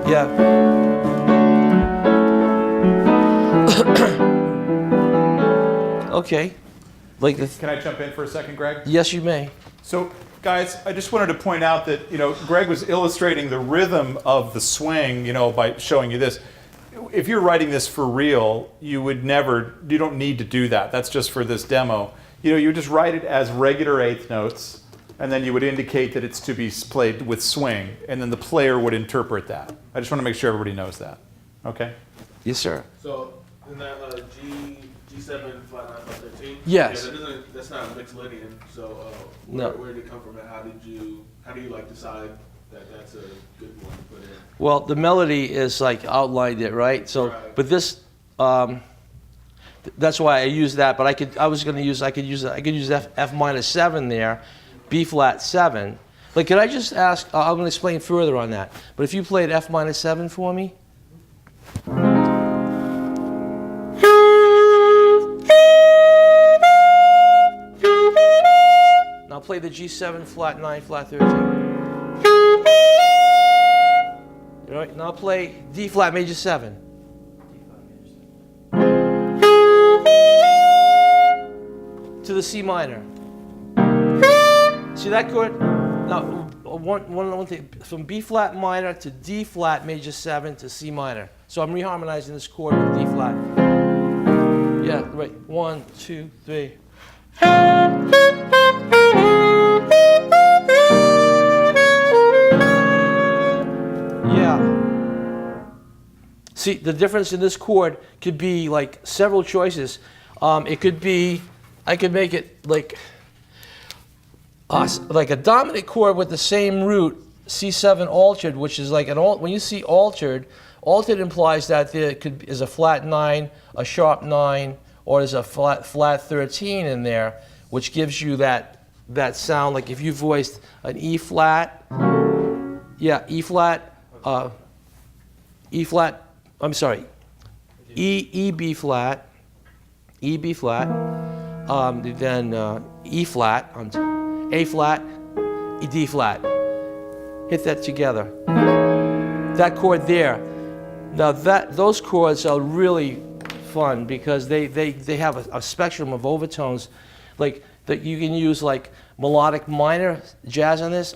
Yeah. Okay. Like the. Can I jump in for a second, Greg? Yes, you may. So, guys, I just wanted to point out that, Greg was illustrating the rhythm of the swing, by showing you this. If you're writing this for real, you don't need to do that. That's just for this demo. You would just write it as regular eighth notes, and then you would indicate that it's to be played with swing, and then the player would interpret that. I just want to make sure everybody knows that. Okay? Yes, sir. So in that G7 flat 9 flat 13. Yes. Yeah, that's not a mixed Lydian. So No. where did it come from, and how do you like decide that that's a good one to put in? Well, the melody is like outlined it, right? So, Right. but this, that's why I use that. But I could use F minor 7 there, B flat 7. Like, could I just ask? I'm going to explain further on that. But if you played F minor 7 for me. Now play the G7 flat 9 flat 13. All right, now play D flat major 7. To the C minor. See that chord? Now, one thing, from B flat minor to D flat major 7 to C minor. So I'm reharmonizing this chord with D flat. Yeah, right. 1, 2, 3. Yeah. See, the difference in this chord could be like several choices. It could be, I could make it like a dominant chord with the same root, C7 altered, which is like when you see altered implies that there is a flat 9, a sharp 9, or there's a flat 13 in there, which gives you that sound. Like if you voiced an E flat, yeah, E flat, I'm sorry, E B flat, E, B flat, then E flat, A flat, E, D flat. Hit that together. That chord there. Now those chords are really fun because they have a spectrum of overtones, like that you can use like melodic minor jazz on this.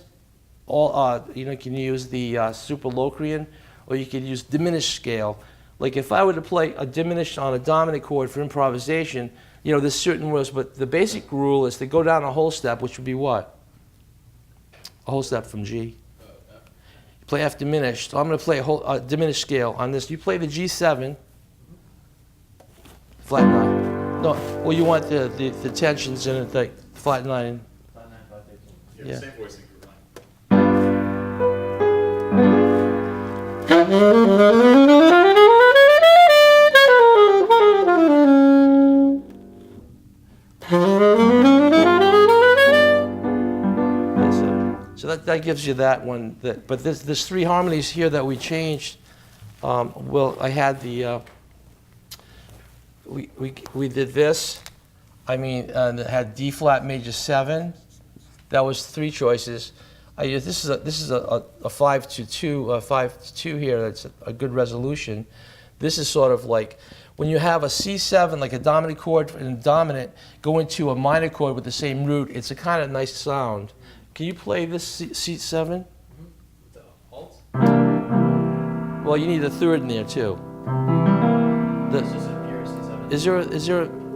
You can use the superlocrian, or you can use diminished scale. Like if I were to play a diminished on a dominant chord for improvisation, there's certain rules, but the basic rule is to go down a whole step, which would be what? A whole step from G. Play F diminished. So I'm going to play a diminished scale on this. You play the G7, flat 9. No, well you want the tensions in it, like flat 9. Flat 9, flat 13. Yeah, Yeah. same voicing group line. So that gives you that one. But there's 3 harmonies here that we changed. Well, I had the we did this. And it had D flat major 7. That was 3 choices. This is a 5-2 5-2 here. That's a good resolution. This is sort of like when you have a C7, like a dominant chord and dominant, go into a minor chord with the same root. It's a kind of nice sound. Can you play this C7? The alt? Well, you need a third in there too. It's just a pure C7.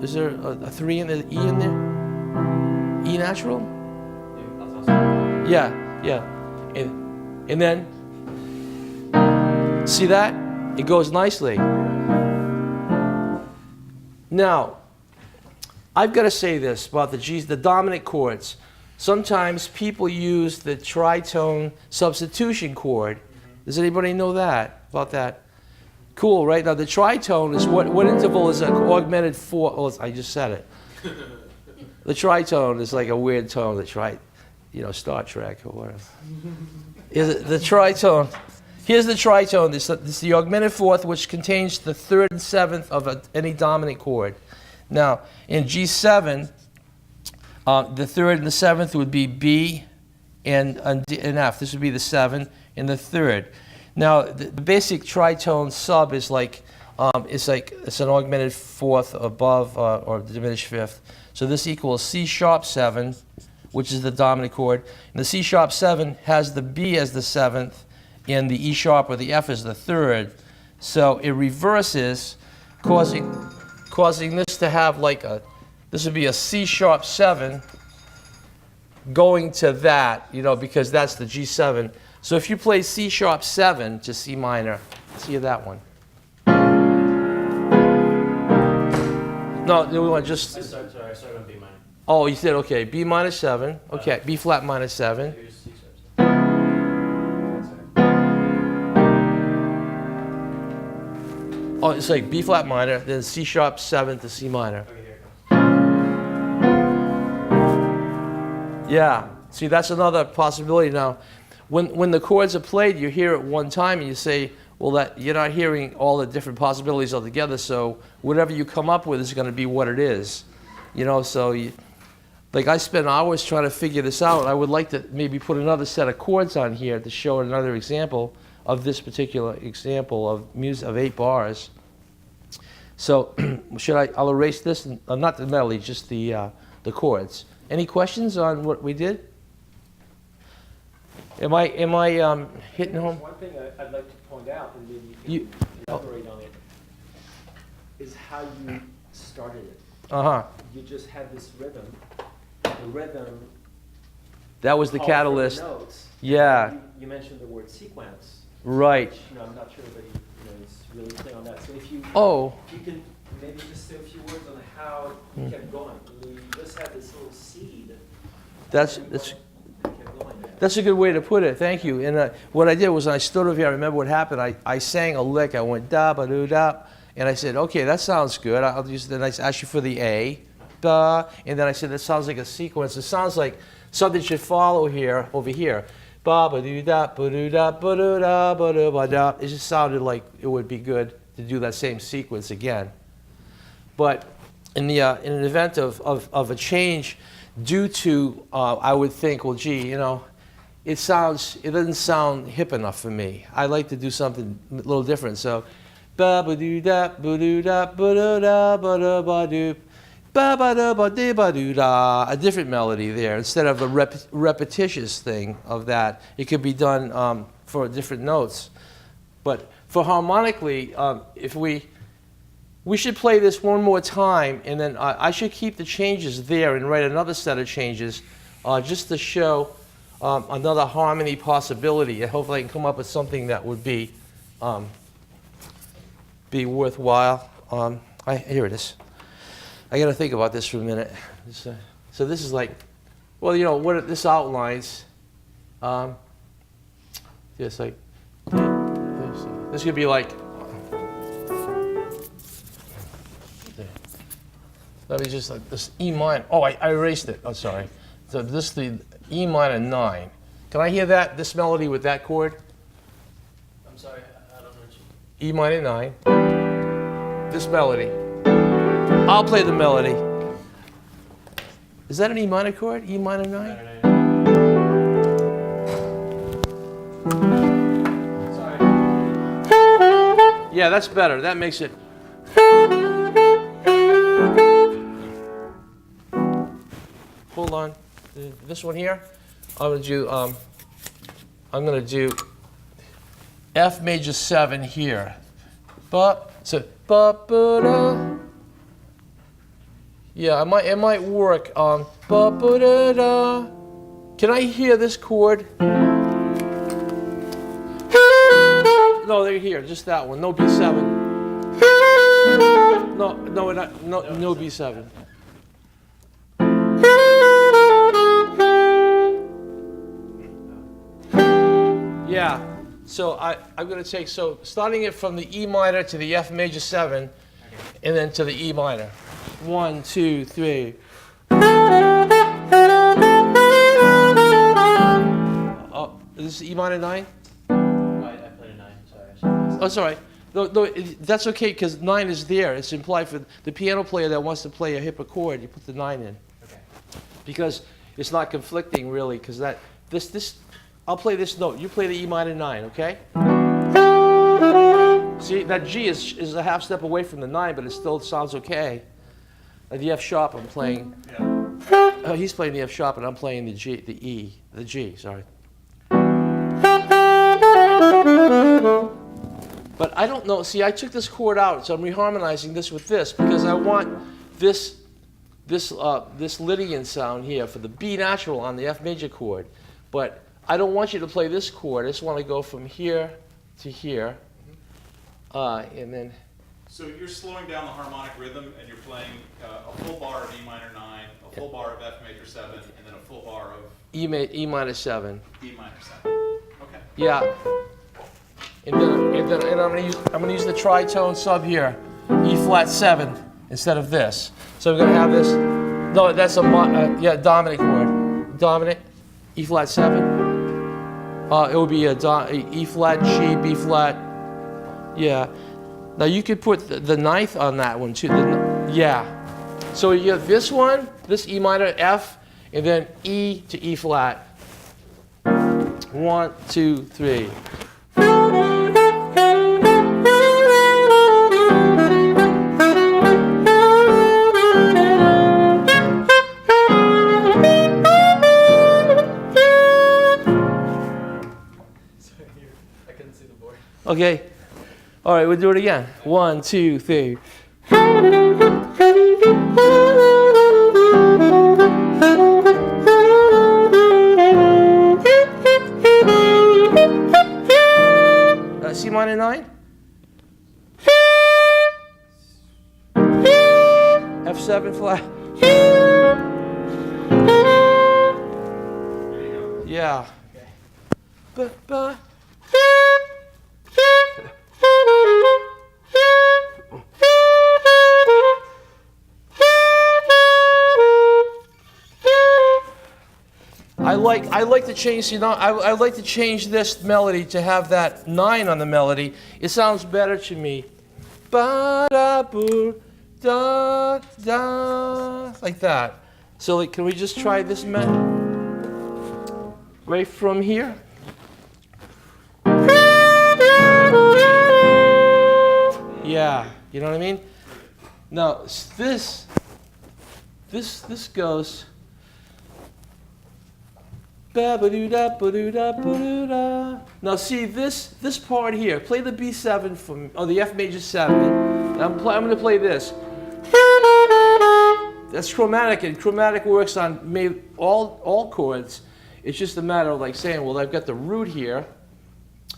Is there a 3 in the E in there? E natural? Yeah, Yeah. And then see that? It goes nicely. Now, I've got to say this about the dominant chords. Sometimes people use the tritone substitution chord. Does anybody know about that? Cool, right? Now the tritone is what interval is an augmented 4? Oh, I just said it. The tritone is like a weird tone. Star Trek or whatever. Is it the tritone? Here's the tritone. This is the augmented 4th, which contains the 3rd and 7th of any dominant chord. Now, in G7, the 3rd and the 7th would be B and F. This would be the 7 and the 3rd. Now, the basic tritone sub is it's an augmented 4th above or diminished 5th. So this equals C sharp 7, which is the dominant chord. And the C sharp 7 has the B as the 7th, and the E sharp or the F as the 3rd. So it reverses, causing this to have this would be a C sharp 7 going to that, because that's the G7. So if you play C sharp 7 to C minor, see that one. No, we want just. I started on B minor. Oh, you said okay. B minor 7. Okay, B flat minor 7. Here's C sharp. Oh, it's like B flat minor, then C sharp 7 to C minor. Okay, here it comes. Yeah. See, that's another possibility. Now, when the chords are played, you hear it one time and you say, well, that you're not hearing all the different possibilities altogether. So whatever you come up with is going to be what it is. So I spent hours trying to figure this out. I would like to maybe put another set of chords on here to show another example of this particular example of music of 8 bars. So I'll erase this, and, not the melody, just the chords. Any questions on what we did? Am I hitting home? One thing I'd like to point out, and maybe You- you can elaborate on it, is how you started it. Uh-huh. You just had this rhythm. The rhythm That was the called for catalyst. notes. Yeah. You mentioned the word sequence. Right. Which, I'm not sure everybody is really clear on that. So if you can maybe just say a few words on how you kept going. You just had this little seed. That's and you kept going. That's a good way to put it. Thank you. And what I did was I stood over here. I remember what happened. I sang a lick. I went da ba doo da, and I said, okay, that sounds good. I'll use. Then I asked you for the A, da, and then I said that sounds like a sequence. It sounds like something should follow here, over here. Ba ba doo da ba doo da ba doo da ba doo ba da. It just sounded like it would be good to do that same sequence again. But in an event of a change due to, I would think, well, gee, you know, it doesn't sound hip enough for me. I like to do something a little different. So, ba ba doo da ba doo da ba da da ba da ba doo, ba ba da ba dee ba doo da. A different melody there instead of a repetitious thing of that. It could be done for different notes. But for harmonically, if we should play this one more time, and then I should keep the changes there and write another set of changes just to show another harmony possibility. And hopefully I can come up with something that would be worthwhile. Here it is. I got to think about this for a minute. So this is like, well, you know, what this outlines. Just like, this could be like, let me just like this E minor. Oh, I erased it. Oh, sorry. So this is the E minor 9. Can I hear that? This melody with that chord? I'm sorry, I don't know what you... E minor 9. This melody. I'll play the melody. Is that an E minor chord? E minor 9? Sorry. Yeah, that's better. That makes it. Hold on. This one here, I'm gonna do F major 7 here. Ba ba da. Yeah, it might work. Ba ba da da. Can I hear this chord? No, they're here. Just that one. No B7. No B7. Yeah, so I'm going to take, so starting it from the E minor to the F major 7, and then to the E minor. 1, 2, 3. Oh, is this E minor 9? I played a 9, sorry. Oh, sorry. No, that's okay, because 9 is there. It's implied for the piano player that wants to play a hipper chord, you put the 9 in. Okay. Because it's not conflicting, really, because this, I'll play this note. You play the E minor 9, okay? See, that G is a half step away from the 9, but it still sounds okay. The F sharp I'm playing. Yeah. He's playing the F sharp, and I'm playing the G, sorry. But I don't know. See, I took this chord out, so I'm reharmonizing this with this because I want this Lydian sound here for the B natural on the F major chord. But I don't want you to play this chord. I just want to go from here to here, and then. So you're slowing down the harmonic rhythm, and you're playing a full bar of E minor 9, a full bar of F major 7, and then a full bar of E minor 7. E minor 7. Okay. Yeah. And I'm gonna use the tritone sub here, E flat 7 instead of this. So I'm gonna have this. No, that's a dominant chord. Dominant, E flat 7. It would be a E flat, G, B flat. Yeah. Now you could put the ninth on that one too. Yeah. So you have this one, this E minor, F, and then E to E flat. 1, 2, 3. Okay. All right, we'll do it again. 1, 2, 3. C minor 9. F7 flat. Yeah. Ba. I like to change. You know, I like to change this melody to have that 9 on the melody. It sounds better to me. Ba da boo da, da, like that. So like, can we just try this right from here? Yeah, you know what I mean? Now this goes. Now see this part here. Play the B7 from, or the F major 7. I'm going to play this. That's chromatic, and chromatic works on all chords. It's just a matter of like saying, well, I've got the root here,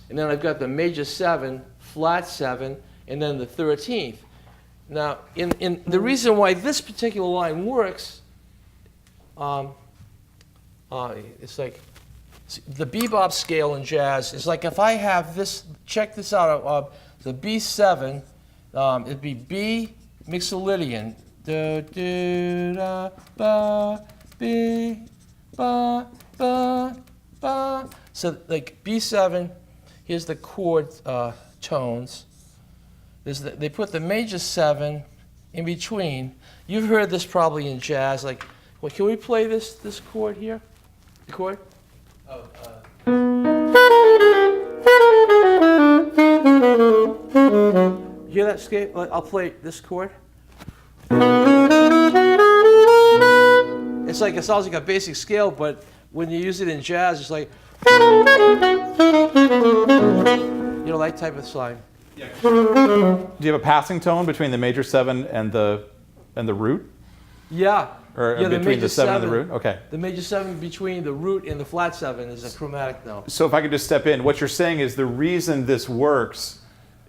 and then I've got the major 7, flat 7, and then the 13th. Now, in the reason why this particular line works, it's like the bebop scale in jazz is like if I have this, check this out, the B7, it'd be B mixolydian. Da, da, da, ba, B, ba, ba, ba. So like B7, here's the chord tones. They put the major 7 in between. You've heard this probably in jazz. Like, well, can we play this chord here? The chord? Oh, Hear that scale? I'll play this chord. It's like, it sounds like a basic scale, but when you use it in jazz, it's like, you know, that type of slide. Yeah. Do you have a passing tone between the major 7 and the root? Yeah. Or yeah, between the 7 and the root? Okay. The major 7 between the root and the flat 7 is a chromatic note. So if I could just step in, what you're saying is the reason this works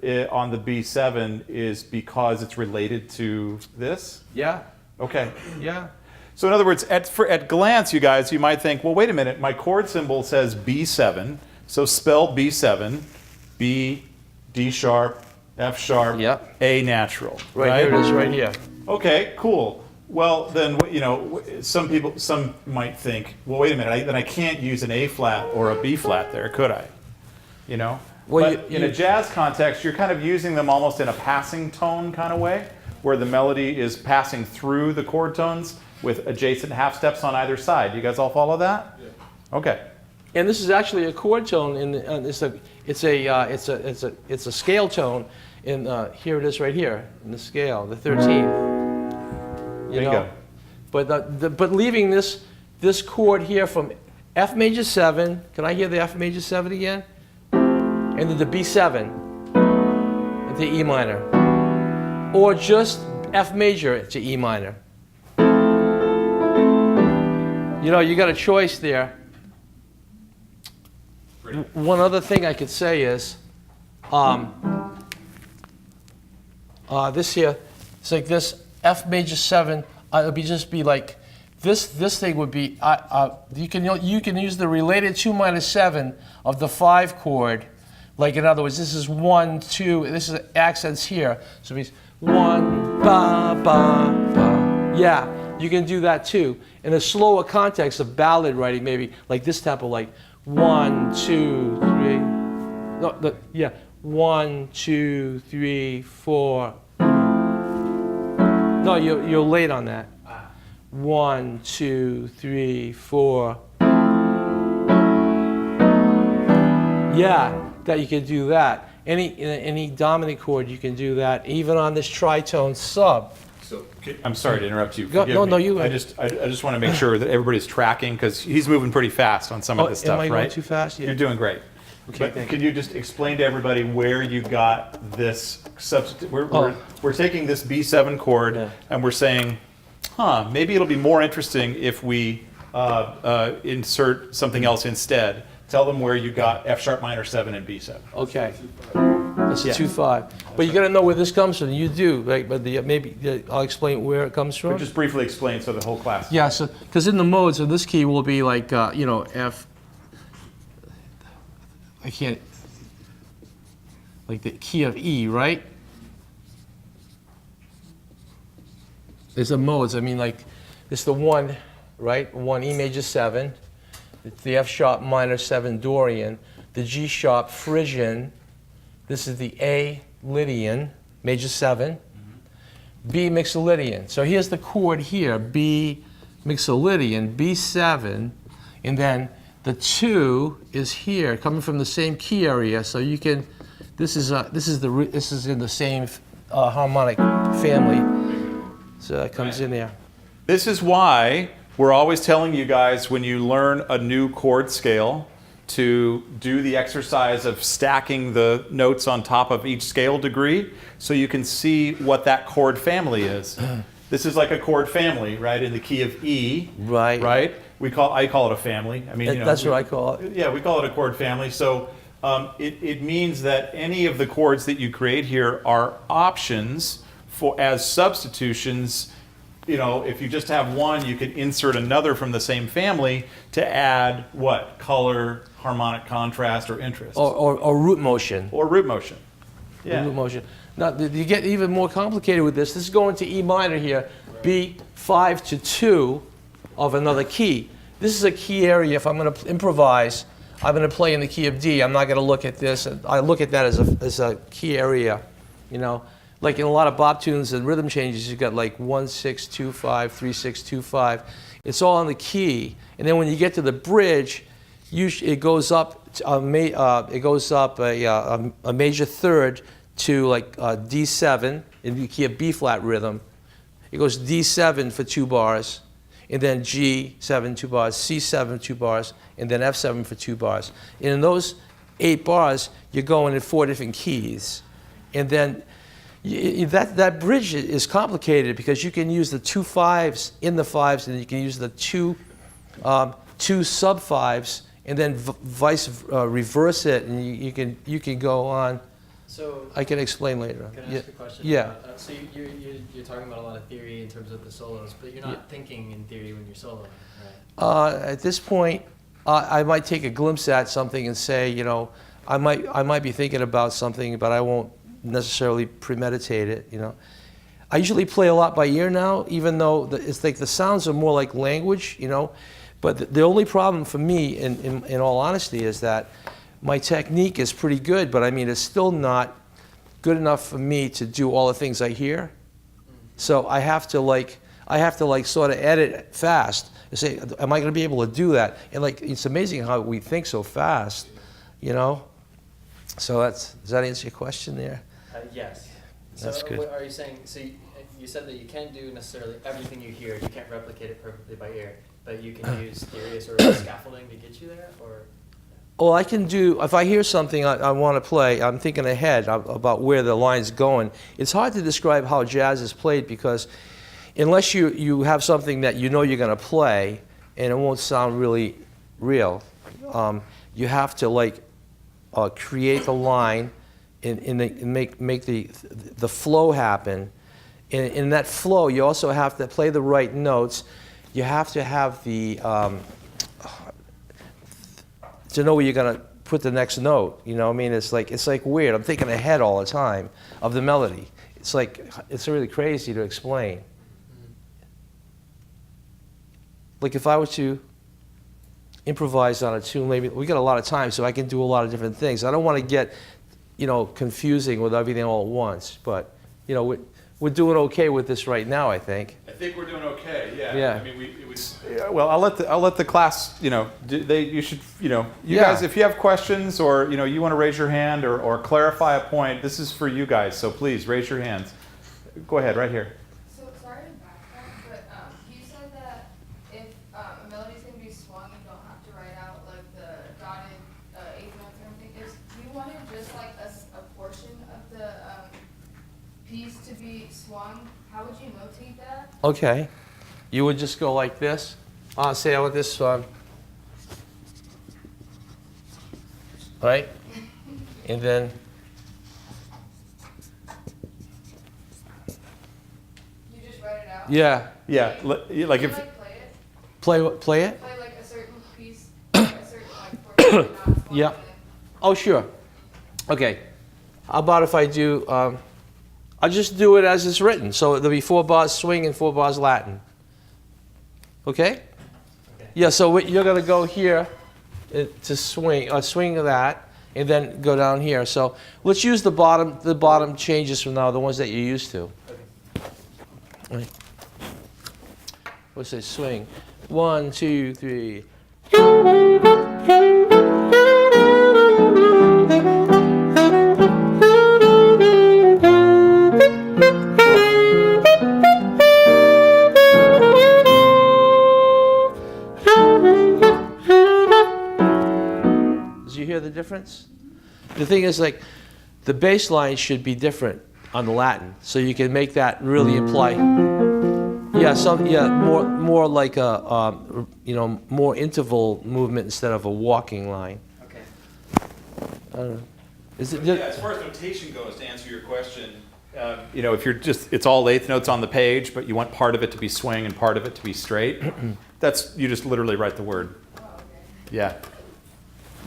on the B7 is because it's related to this? Yeah. Okay. Yeah. So in other words, at glance, you guys, you might think, well, wait a minute, my chord symbol says B7, so spell B7, B, D sharp, F sharp, Yep. A natural. Right here it is, right here. Okay, cool. Well, then, you know, some might think, well, wait a minute, then I can't use an A flat or a B flat there, could I? You know? Well, but in a jazz context, you're kind of using them almost in a passing tone kind of way, where the melody is passing through the chord tones with adjacent half steps on either side. You guys all follow that? Yeah. Okay. And this is actually a chord tone. It's a scale tone. And here it is, right here in the scale, the 13th. There you go. But leaving this chord here from F major 7. Can I hear the F major 7 again? And then the B7, and the E minor, or just F major to E minor. You know, you got a choice there. One other thing I could say is, this here, it's like this F major 7. It would just be like this thing would be. You can use the related 2 minor 7 of the 5 chord. Like in other words, this is 1, 2. This is accents here. So it's 1 ba ba ba. Yeah, you can do that too. In a slower context of ballad writing, maybe like this tempo, like 1, 2, 3. No, 1, 2, 3, 4. No, you're late on that. 1, 2, 3, 4. Yeah, that you can do that. Any dominant chord, you can do that. Even on this tritone sub. So, I'm sorry to interrupt you. No, you. I just want to make sure that everybody's tracking because he's moving pretty fast on some of this stuff, am I right? going too fast? Yeah. You're doing great. Okay, But could you just explain to everybody where you got this substitute? We're taking this B7 chord and we're saying, maybe it'll be more interesting if we insert something else instead. Tell them where you got F sharp minor 7 and B7. Okay. That's a 2-5. But you got to know where this comes from. You do, right? But I'll explain where it comes from. But just briefly explain so the whole class. Yeah. So because in the modes, so this key will be like F. I can't. Like the key of E, right? There's the modes. I mean, like it's the 1, right? 1 E major 7. It's the F sharp minor 7 Dorian, the G sharp Phrygian. This is the A Lydian, major 7. B mixolydian. So here's the chord here, B mixolydian, B7, and then the 2 is here, coming from the same key area. So you can, this is in the same harmonic family. So that comes in there. This is why we're always telling you guys when you learn a new chord scale to do the exercise of stacking the notes on top of each scale degree so you can see what that chord family is. This is like a chord family, right, in the key of E. Right. Right? I call it a family. I mean, That's what I call it. Yeah, we call it a chord family. So it means that any of the chords that you create here are options for as substitutions. You know, if you just have one, you could insert another from the same family to add what? Color, harmonic contrast, or interest. Or root motion. Or root motion. Yeah. Root motion. Now, you get even more complicated with this. This is going to E minor here, B5 to 2 of another key. This is a key area. If I'm going to improvise, I'm going to play in the key of D. I'm not going to look at this. I look at that as a key area, you know. Like in a lot of bop tunes and rhythm changes, you've got like 1, 6, 2, 5, 3, 6, 2, 5. It's all on the key. And then when you get to the bridge, it goes up a major third to like D7 in the key of B flat rhythm. It goes D7 for 2 bars, and then G7 2 bars, C7 2 bars, and then F7 for 2 bars. And in those 8 bars, you're going in 4 different keys. And then that bridge is complicated because you can use the 2 5s in the 5s, and you can use the two sub 5s, and then reverse it, and you can go on. So I can explain later. Can I ask a question? Yeah. So you're talking about a lot of theory in terms of the solos, but you're not thinking in theory when you're soloing, right? At this point, I might take a glimpse at something and say, you know, I might be thinking about something, but I won't necessarily premeditate it, you know. I usually play a lot by ear now, even though it's like the sounds are more like language, you know. But the only problem for me, in all honesty, is that my technique is pretty good, but I mean, it's still not good enough for me to do all the things I hear. So I have to like sort of edit fast and say, am I going to be able to do that? And like, it's amazing how we think so fast, you know. So does that answer your question there? Yes. That's So good. what are you saying? So you said that you can't do necessarily everything you hear. You can't replicate it perfectly by ear, but you can use theory or scaffolding to get you there, or? Well, I can do, if I hear something I want to play, I'm thinking ahead about where the line's going. It's hard to describe how jazz is played because unless you have something that you know you're going to play and it won't sound really real, you have to like create the line and make the flow happen. And in that flow, you also have to play the right notes. You have to have the to know where you're going to put the next note. You know what I mean? It's like weird. I'm thinking ahead all the time of the melody. It's really crazy to explain. Like if I were to improvise on a tune, maybe we got a lot of time, so I can do a lot of different things. I don't want to get, you know, confusing with everything all at once. But you know, we're doing okay with this right now, I think. I think we're doing okay. Yeah. Yeah. I mean, it was. Yeah, well, I'll let the class. You know, you should. You know, you Yeah. guys, if you have questions or you know you want to raise your hand or clarify a point, this is for you guys. So please raise your hands. Go ahead, right here. So sorry to backtrack, but you said that if a melody's going to be swung, you don't have to write out like the dotted eighth notes and everything. If you wanted just like a portion of the piece to be swung, how would you notate that? Okay. You would just go like this. Say I want this one. Right? And then You just write it out? yeah. Yeah. Like Can if. you like play it? Play like it? Play like a certain piece, a certain like portion not swung. Yeah. and then- Oh, sure. Okay. How about if I do, I'll just do it as it's written. So there'll be 4 bars swing and 4 bars Latin. Okay? Yeah, so you're going to go here to swing that, and then go down here. So let's use the bottom changes from now, the ones that you're used to. Right. What's this? Swing. 1, 2, 3. Did you hear the difference? The thing is, like, the bass line should be different on the Latin, so you can make that really imply. Yeah, more like a more interval movement instead of a walking line. Okay. I don't know. Is it? Yeah, as far as notation goes, to answer your question, if you're it's all eighth notes on the page, but you want part of it to be swing and part of it to be straight, you just literally write the word. Yeah.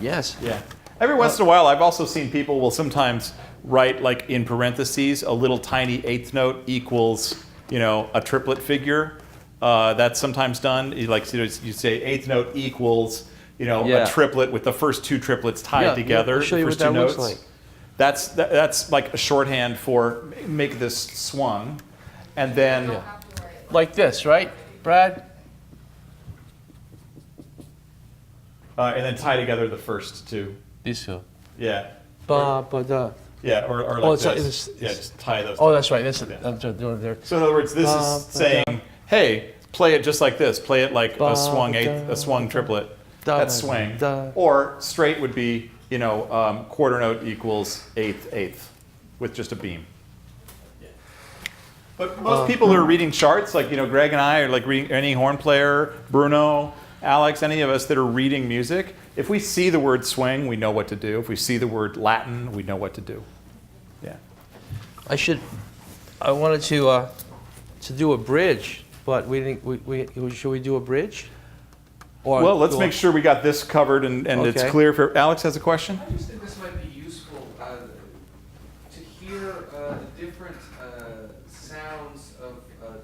Yes. Yeah. Every once in a while, I've also seen people will sometimes write, like, in parentheses, a little tiny eighth note equals, a triplet figure. That's sometimes done. You say eighth note equals, a triplet with the first two triplets tied together. I'll show you the first what two that notes. looks like. That's like a shorthand for make this swung, and then Like this, right, Brad? and then tie together the first two. These two. Yeah. Ba ba da. Yeah, or like Oh, it's this. it's- Yeah, just tie those. Oh, that's right. That's Yeah. I'm doing it there. So in other words, this is saying, hey, play it just like this. Play it like a swung triplet. That's swing. Or straight would be, quarter note equals eighth, with just a beam. But most people who are reading charts, like Greg and I, or like reading any horn player, Bruno, Alex, any of us that are reading music, if we see the word swing, we know what to do. If we see the word Latin, we know what to do. Yeah. I wanted to do a bridge, but we didn't. Should we do a bridge? Or Well, let's make sure we got this covered and it's Okay. clear. For Alex has a question. I just think this might be useful to hear the different sounds of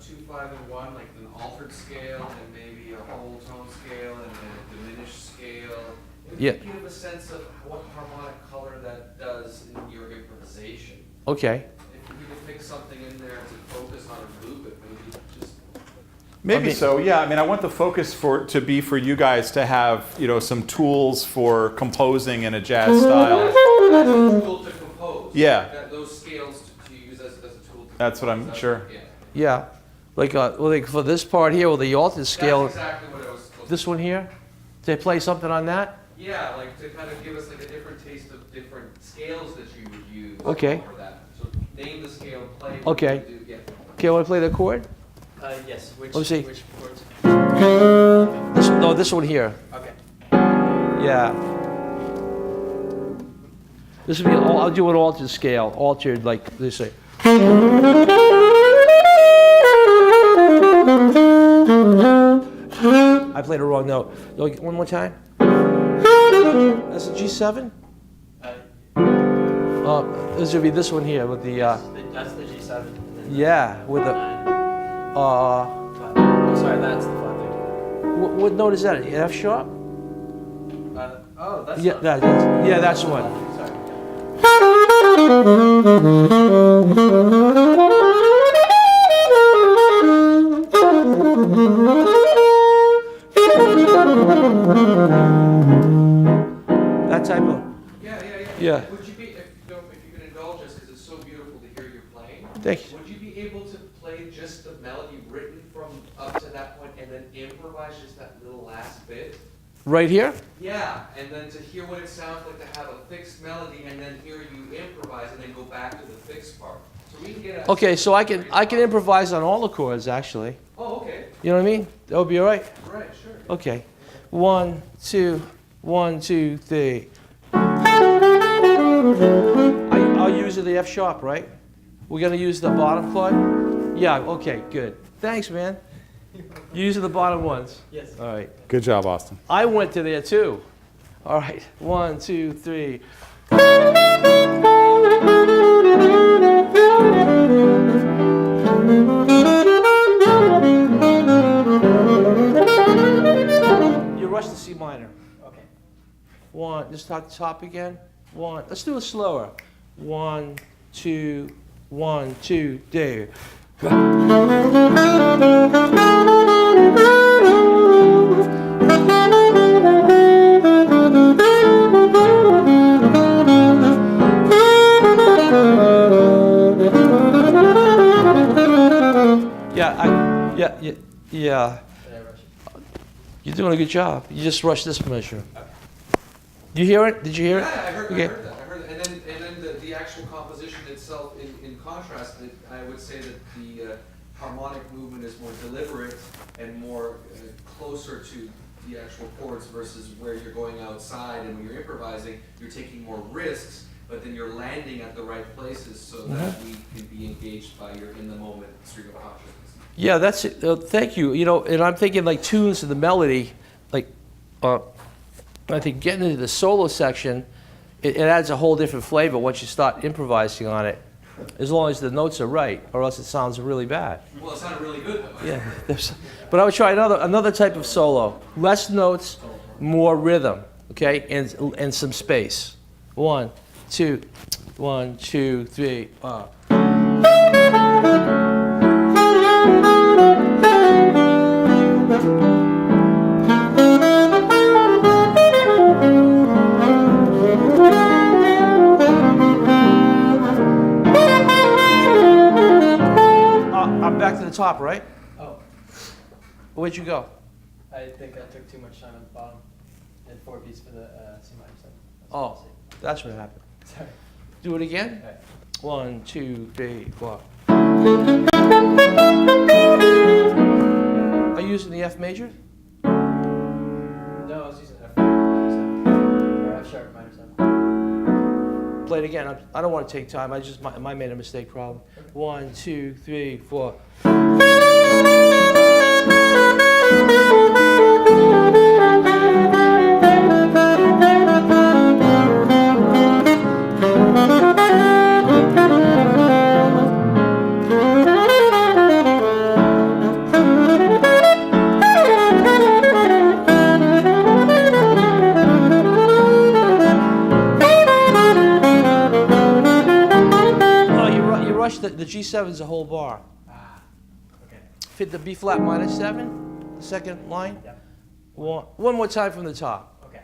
2, 5, and 1, like an altered scale and maybe a whole tone scale and a diminished scale. It Yeah. would give a sense of what harmonic color that does in your improvisation. Okay. If you could pick something in there to focus on and loop it, maybe just. Maybe Okay. so, yeah. I mean, I want the focus to be for you guys to have, some tools for composing in a jazz style. As a tool to compose. Yeah. Those scales to use as a tool to. That's what I'm compose. sure. Yeah. Yeah. Like for this part here, with the altered scale, That's exactly what I was supposed to. this one here, to play something on that. Yeah, like to kind of give us like a different taste of different scales that you would use. Okay. For that. So name the scale, play. Okay. Do, yeah. Okay, want to play the chord? Yes. Which, Let me see. Which chords? This one here. Okay. Yeah. This would be. I'll do an altered scale. Altered like this. Say. I played a wrong note. One more time. That's a G7. This would be this one here with the. That's the G7. And then Yeah, with the. oh, sorry, that's the 5 major. What note is that? An F sharp? Oh, that's Yeah, not. that's the one. Sorry. That type of. Yeah. Yeah. Would you be, if you could indulge us, because it's so beautiful to hear you playing. Thank you. Would you be able to play just the melody written from up to that point and then improvise just that little last bit? Right here? Yeah, and then to hear what it sounds like to have a fixed melody and then hear you improvise and then go back to the fixed part. So we can get a. Okay, so I can improvise on all the chords actually. Oh, okay. You know what I mean? That would be all right. Right, sure. Okay. 1, 2, 1, 2, 3. I'll use the F sharp, right? We're gonna use the bottom chord? Yeah, okay, good. Thanks, man. You're using the bottom ones? Yes. All right. Good job, Austin. I went to there too. All right, 1, 2, 3. You rush to C minor. Okay. 1, just start the top again. 1, let's do it slower. 1, 2, 1, 2, 3. Yeah. Did I rush it? You're doing a good job. You just rushed this measure. You hear it? Did you hear it? Yeah, I heard Okay. that. I heard that. And then the actual composition itself, in contrast, I would say that the harmonic movement is more deliberate and more closer to the actual chords versus where you're going outside, and when you're improvising, you're taking more risks, but then you're landing at the right places so that we can be engaged by your in the moment stream of consciousness. Yeah, that's it. Thank you. You know, and I'm thinking like tunes to the melody, like I think getting into the solo section, it adds a whole different flavor once you start improvising on it, as long as the notes are right, or else it sounds really bad. Well, it sounded really good though. Yeah, but I would try another type of solo. Less notes, more rhythm, okay, and some space. 1, 2, 1, 2, 3. I'm back to the top, right? Oh, Where'd you go? I think I took too much time on the bottom. And 4 beats for the C minor 7. Oh, that's what happened. Sorry. Do it again. Okay. 1, 2, 3, 4. Are you using the F major? No, I was using F minor 7. Or F sharp minor 7. Play it again. I don't want to take time. I made a mistake problem. 1, 2, 3, 4. The G7 is a whole bar. Ah, okay. Fit the B flat minor 7, the second line. Yep. One more time from the top. Okay.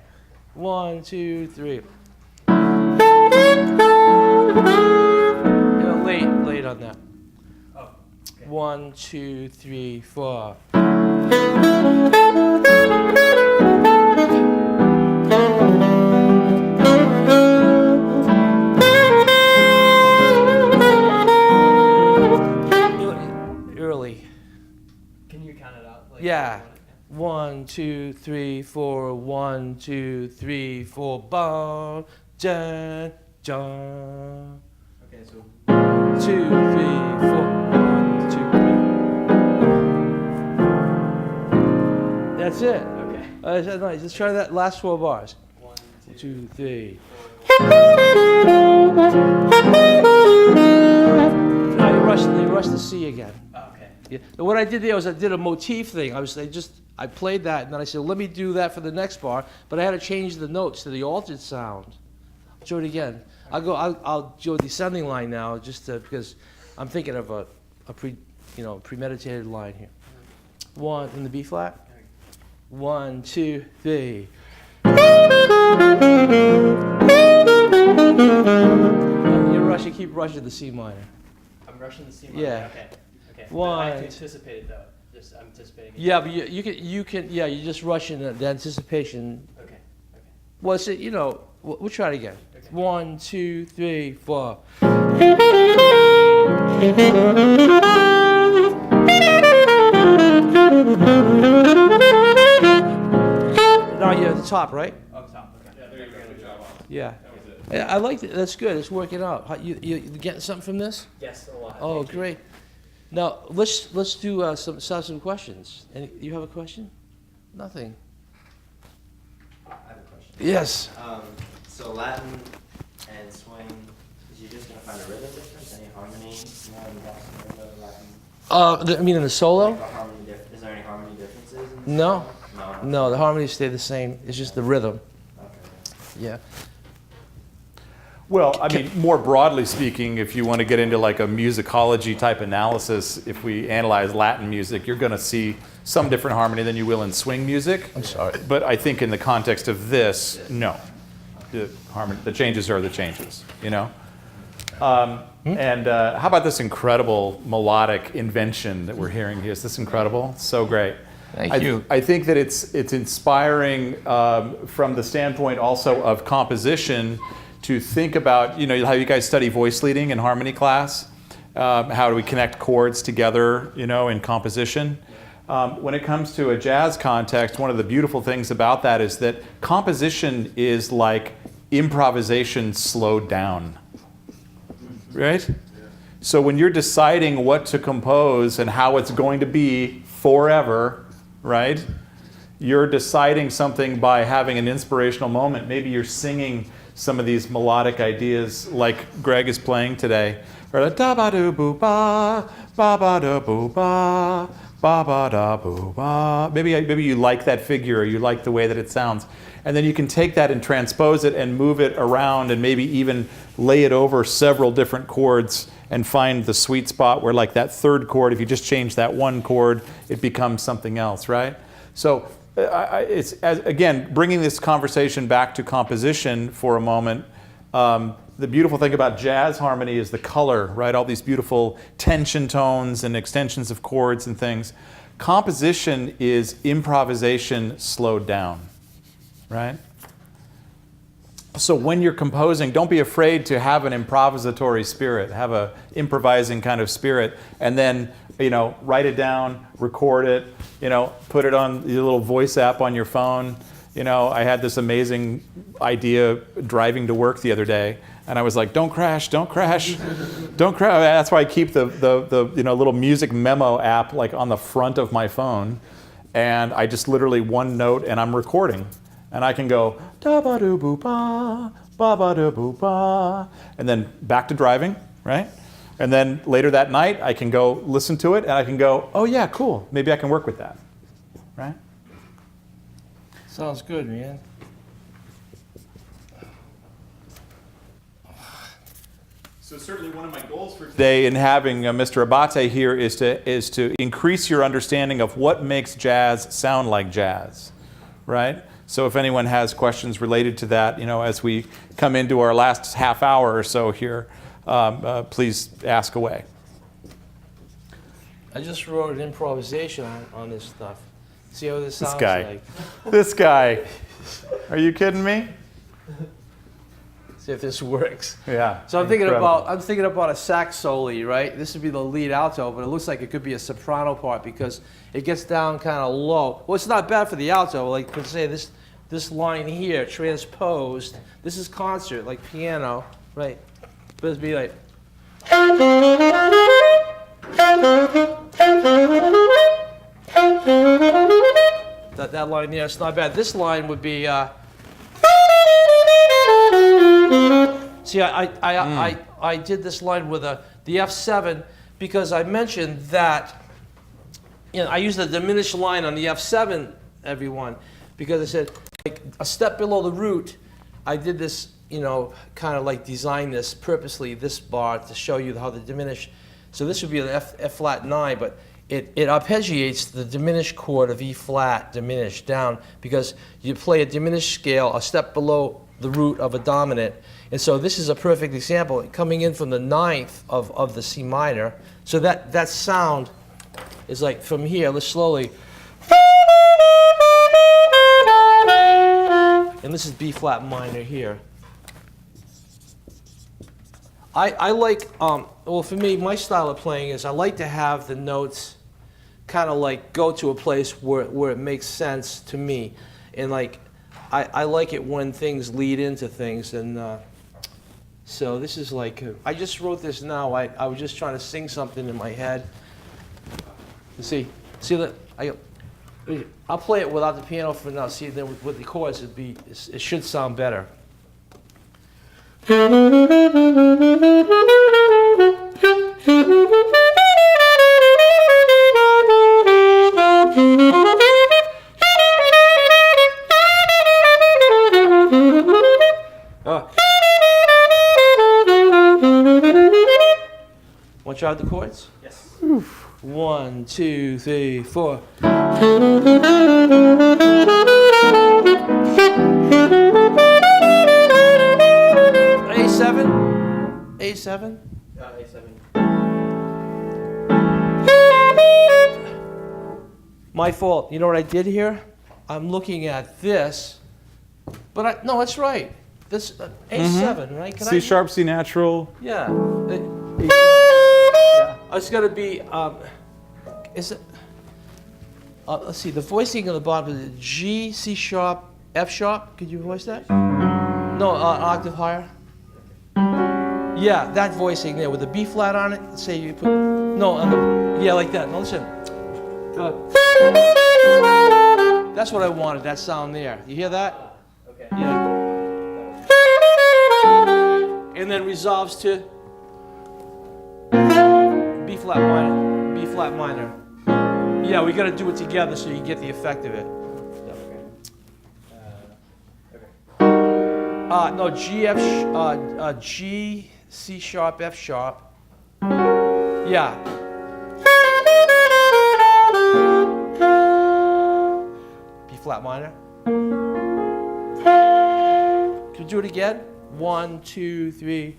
1, 2, 3. You know, late on that. Oh, okay. 1, 2, 3, 4. Early. Can you count it out? Like, Yeah. you want it? 1, 2, 3, 4. 1, 2, 3, 4. Bum, dun, dun. Okay, so 2, 3, 4. 1, 2, 3. That's it. okay. That's nice. Let's try that last 4 bars. 1, 2, 3. 4. Now you rush the C again. Oh, okay. Yeah. And what I did there was I did a motif thing. I played that, and then I said, let me do that for the next bar, but I had to change the notes to the altered sound. I'll do it again. I'll do a descending line now, just because I'm thinking of a premeditated line here. 1 in the B flat. 1, 2, 3. You keep rushing the C minor. I'm rushing the C minor. Yeah. Okay. Okay. One. I have to anticipate it though. Just I'm anticipating it. Yeah, but you can yeah, you're just rushing the anticipation. Okay. Okay. Well, see, we'll try it again. Okay. 1, 2, 3, 4. Now you're at the top, right? Oh, top. Okay. Yeah, there you go. Good job. Yeah. That was it. Yeah, I like it. That's good. It's working out. You getting something from this? Yes, a lot. Oh, Thank you. great. Now let's do some questions. You have a question? Nothing. I have a question. Yes. So Latin and swing, is you just gonna find a rhythm difference? Any harmony? More in bossa nova, Latin? I mean in the solo? Like a harmony is there any harmony differences? In the No. solo? No. No, the harmonies stay the same. It's just the rhythm. Okay. Yeah. Well, I mean, more broadly speaking, if you want to get into like a musicology type analysis, if we analyze Latin music, you're going to see some different harmony than you will in swing music. I'm sorry. But I think in the context of this, no. The changes are the changes, you know? And how about this incredible melodic invention that we're hearing here? Is this incredible? So great. Thank you. I think that it's inspiring from the standpoint also of composition to think about, you know, how you guys study voice leading in harmony class. How do we connect chords together, you know, in composition? When it comes to a jazz context, one of the beautiful things about that is that composition is like improvisation slowed down, right? So when you're deciding what to compose and how it's going to be forever, right? You're deciding something by having an inspirational moment. Maybe you're singing some of these melodic ideas like Greg is playing today. Or da ba do boo ba, ba ba da boo ba, ba ba da boo ba. Maybe you like that figure, or you like the way that it sounds. And then you can take that and transpose it and move it around and maybe even lay it over several different chords and find the sweet spot where, like, that third chord, if you just change that one chord, it becomes something else, right? So again, bringing this conversation back to composition for a moment, the beautiful thing about jazz harmony is the color, right? All these beautiful tension tones and extensions of chords and things. Composition is improvisation slowed down, right? So when you're composing, don't be afraid to have an improvisatory spirit, have a improvising kind of spirit, and then, you know, write it down, record it, you know, put it on your little voice app on your phone. You know, I had this amazing idea driving to work the other day, and I was like, don't crash, don't crash, don't crash. That's why I keep the you know, little music memo app like on the front of my phone, and I just literally one note and I'm recording. And I can go, da-ba-do-boo-ba, ba-ba-do-boo-ba, and then back to driving, right? And then later that night, I can go listen to it, and I can go, oh yeah, cool, maybe I can work with that, right? Sounds good, man. So certainly one of my goals for today in having Mr. Abate here is to increase your understanding of what makes jazz sound like jazz, right? So if anyone has questions related to that, you know, as we come into our last half hour or so here, please ask away. I just wrote an improvisation on this stuff. See how this sounds like. This guy. Are you kidding me? See if this works. Yeah. So I'm thinking about a sax solo, right? This would be the lead alto, but it looks like it could be a soprano part because it gets down kind of low. Well, it's not bad for the alto. Like, let's say this line here, transposed. This is concert, like piano, right? But it'd be like. That line there, it's not bad. This line would be. See, I did this line with the F7 because I mentioned that, you know, I used the diminished line on the F7, everyone, because I said, like, a step below the root, I did this, you know, kind of like design this purposely, this bar, to show you how the diminished, so this would be an F flat 9, but it arpeggiates the diminished chord of E flat diminished down because you play a diminished scale a step below the root of a dominant. And so this is a perfect example, coming in from the 9th of the C minor. So that sound is like from here, let's slowly. And this is B flat minor here. I like, well, for me, my style of playing is I like to have the notes kind of like go to a place where it makes sense to me. And like, I like it when things lead into things. And so this is like, I just wrote this now. I was just trying to sing something in my head. See that? I'll play it without the piano for now. See, then with the chords, it should sound better. try the chords? Yes. 1, 2, 3, 4. A7. A7. A7. My fault. You know what I did here? I'm looking at this, but no, that's right. This A7, right? Can C sharp, C natural. Yeah. It's got to be. Is it? Let's see. The voicing on the bottom is G, C sharp, F sharp. Could you voice that? No, an octave higher. Yeah, that voicing there with the B flat on it. Say you put. No, on the. Yeah, like that. No, listen. That's what I wanted. That sound there. You hear that? Okay. Yeah. And then resolves to B flat minor, B flat minor. Yeah, we got to do it together so you get the effect of it. No, G, F, G, C sharp, F sharp. Yeah. B flat minor. Can you do it again? 1, 2, 3.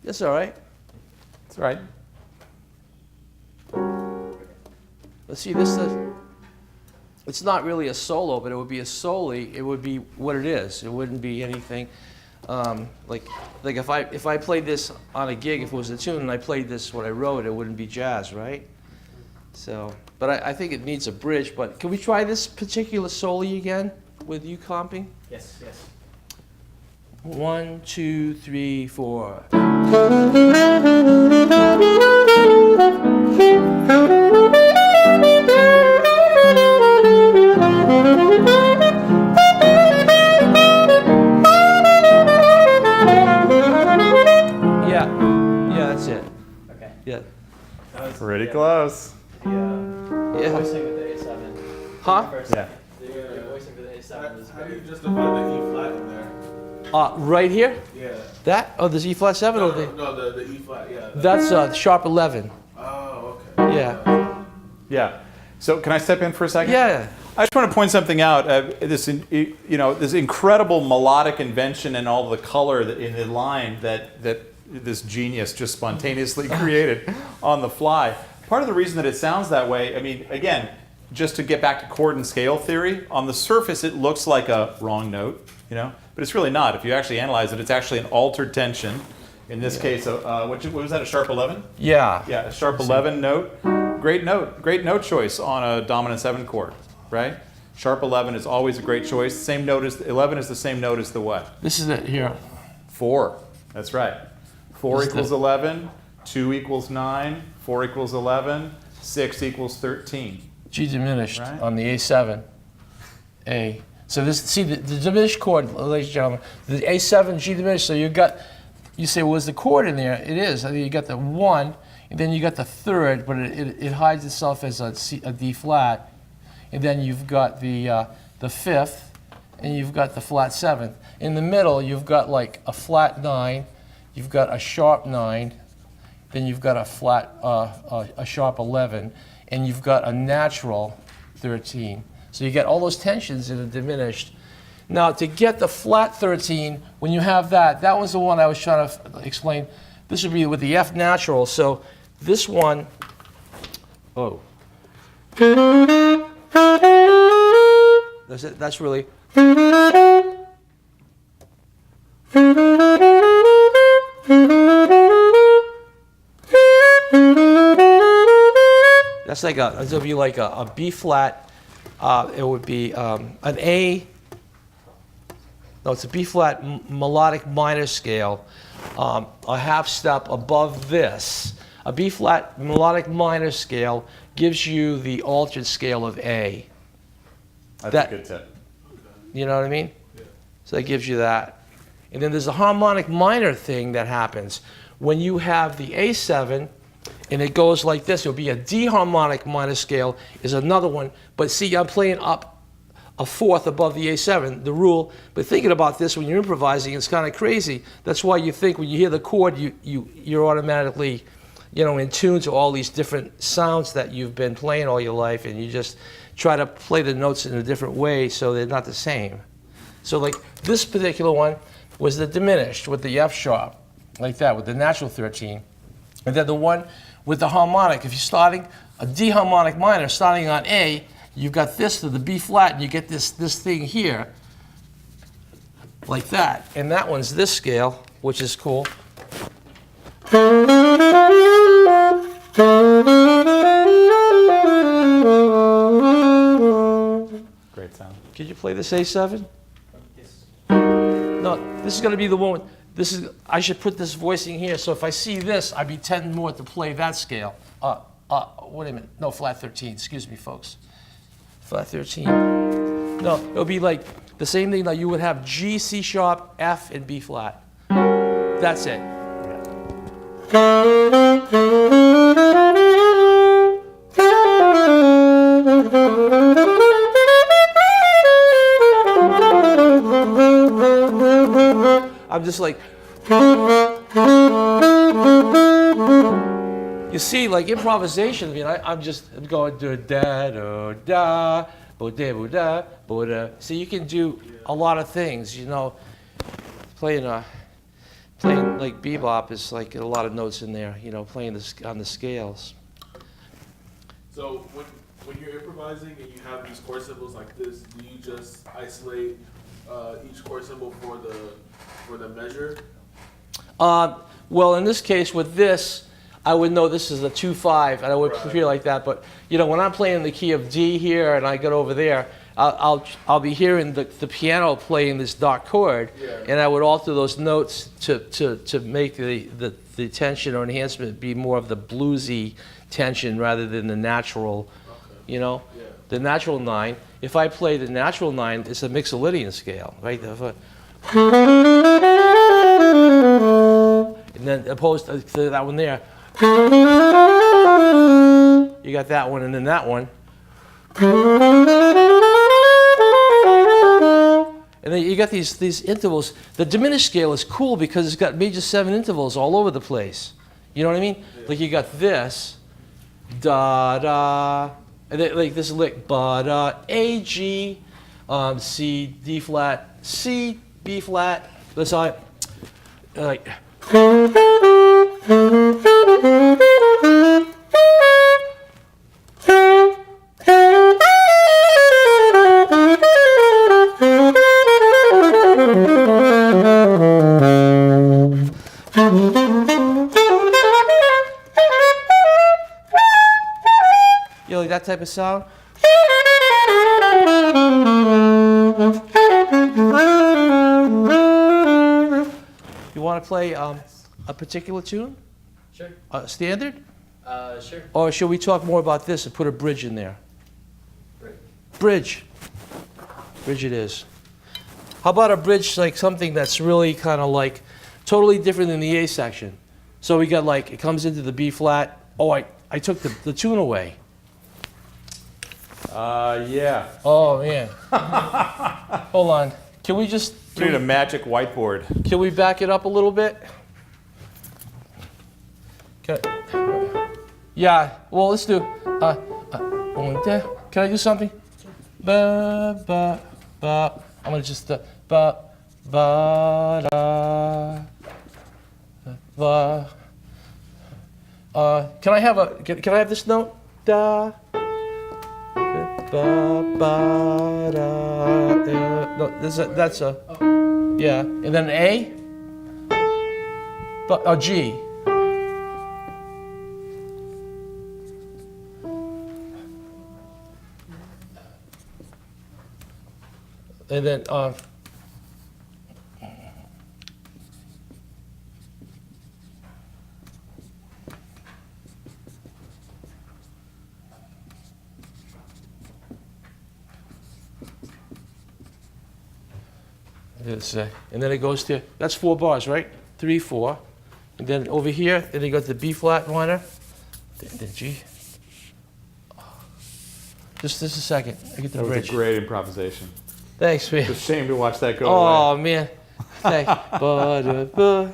That's all right. That's right. Let's see, it's not really a solo, but it would be a soli. It would be what it is. It wouldn't be anything like if I played this on a gig, if it was a tune and I played this what I wrote, it wouldn't be jazz, right? So, but I think it needs a bridge. But can we try this particular soli again with you comping? Yes, yes. 1, 2, 3, 4. Yeah, that's it. Okay. Yeah. That was Pretty close. The Yeah. voicing with the A7. Huh? First Yeah. The voicing with the A7 was How do you very. justify the E flat in there? Right here? Yeah. That? Oh, there's E flat 7 No, or the? no, the E flat, yeah. That's sharp 11. Oh, okay. Yeah. Yeah. So can I step in for a second? Yeah. I just want to point something out. This incredible melodic invention and all the color in the line that this genius just spontaneously created on the fly. Part of the reason that it sounds that way, I mean, again, just to get back to chord and scale theory, on the surface it looks like a wrong note, but it's really not. If you actually analyze it, it's actually an altered tension. In this case, what was that? A sharp 11? Yeah. Yeah, a sharp 11 note. Great note choice on a dominant 7 chord, right? Sharp 11 is always a great choice. Same note as 11 is the same note as the what? This is it here. 4. That's right. 4 Is equals the- 11. 2 equals 9. 4 equals 11. 6 equals 13. G diminished Right. on the A7. A. So this, see the diminished chord, ladies and gentlemen, the A7 G diminished. So you say, well, was the chord in there? It is. I mean, you got the 1, and then you got the 3rd, but it hides itself as a D flat, and then you've got the 5th, and you've got the flat 7th. In the middle, you've got like a flat 9, you've got a sharp 9, then you've got a flat, a sharp 11, and you've got a natural 13. So you get all those tensions that are diminished. Now, to get the flat 13, when you have that was the one I was trying to explain. This would be with the F natural. So this one, that's it. That's really. That's like it would be like a B flat. It would be an A. No, it's a B flat melodic minor scale, a half step above this. A B flat melodic minor scale gives you the altered scale of A. That's a good tip. You know what I mean? Yeah. So that gives you that. And then there's a harmonic minor thing that happens. When you have the A7 and it goes like this, it'll be a D harmonic minor scale is another one. But see, I'm playing up a fourth above the A7, the rule. But thinking about this when you're improvising, it's kind of crazy. That's why you think when you hear the chord, you're automatically, in tune to all these different sounds that you've been playing all your life, and you just try to play the notes in a different way so they're not the same. So like this particular one was the diminished with the F sharp, like that, with the natural 13. And then the one with the harmonic, if you're starting a D harmonic minor, starting on A, you've got this to the B flat, and you get this thing here, like that. And that one's this scale, which is cool. Great sound. Could you play this A7? Yes. No, this is going to be the one. I should put this voicing here, so if I see this, I'd be 10 more to play that scale. Wait a minute. No, flat 13. Excuse me, folks. Flat 13. No, it'll be like the same thing that you would have G, C sharp, F, and B flat. That's it. I'm just like, you see, like improvisation. I mean, I'm going da da da da, bo da bo da bo da. So you can do a lot of things, Playing like bebop is like a lot of notes in there, playing on the scales. So when you're improvising and you have these chord symbols like this, do you just isolate each chord symbol for the measure? Well, in this case, with this, I would know this is a 2/5, and I would feel like that. But when I'm playing the key of D here, and I get over there, I'll be hearing the piano playing this dark chord, and I would alter those notes to make the tension or enhancement be more of the bluesy tension rather than the natural. The natural 9. If I play the natural 9, it's a Mixolydian scale, right? And then opposed to that one there, you got that one, and then that one. And then you got these intervals. The diminished scale is cool because it's got major 7 intervals all over the place. You know what I mean? Like you got this, da da, and then like this lick, ba da, A G, C D flat, C B flat. That's all. Like. Like that type of sound. You want to play a particular tune? Sure. Standard? Sure. Or should we talk more about this and put a bridge in there? Bridge. Bridge it is. How about a bridge like something that's really kind of like totally different than the A section? So we got like, it comes into the B flat. Oh, I took the tune away. Yeah. Oh, man. Hold on. Can we just... We need a magic whiteboard. Can we back it up a little bit? Yeah, well, let's do... Can I do something? Ba, ba, ba. I'm going to just... ba, ba, da, ba. Can I have this note? Da. Ba, ba, da, no, that's a, yeah, and then A, G. And then, and then it goes to, that's 4 bars, right? 3, 4. And then over here, then you got the B flat minor, the G. Just a second. I get the That was bridge. a great improvisation. Thanks, man. It's a shame to watch that go Oh away. man. Thanks. Ba da ba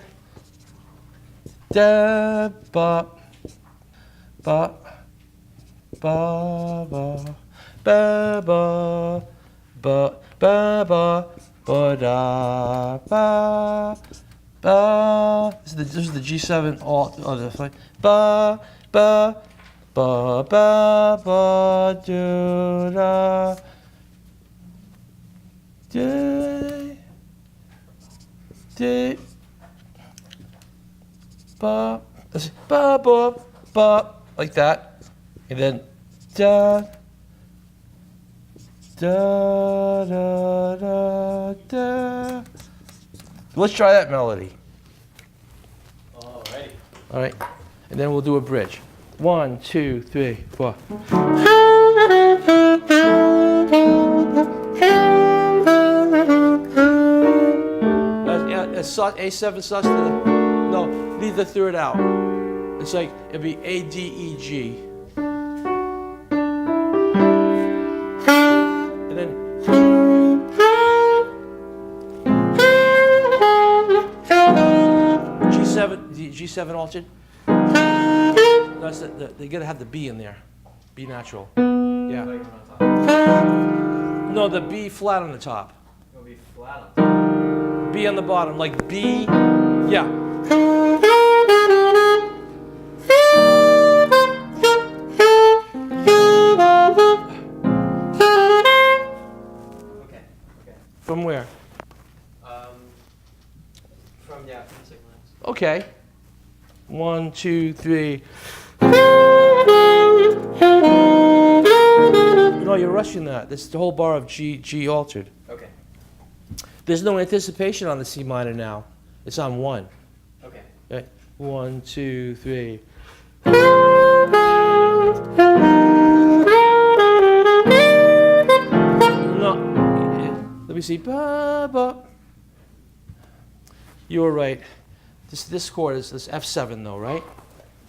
da ba ba ba ba ba ba ba ba ba ba da ba ba. This is the G7 alt. Oh, that's like ba ba ba ba ba do da do do ba ba ba ba like that, and then da da da da da. Let's try that melody. Alrighty. All right, and then we'll do a bridge. 1, 2, 3, 4. A7 sus to the, no, leave the third out. It's like, it'd be A, D, E, G. And then, G7 altered. That's they gotta have the B in there. B natural. Yeah. Like on top. No, the B flat on the top. It'll be flat on top. B on the bottom, like B. Yeah. Okay. Okay. From where? From the second lines. Okay. 1, 2, 3. No, you're rushing that. This is the whole bar of G altered. Okay. There's no anticipation on the C minor now. It's on 1. Okay. Okay. 1, 2, 3. No. Let me see. Ba, ba. You were right. This chord is this F7 though, right?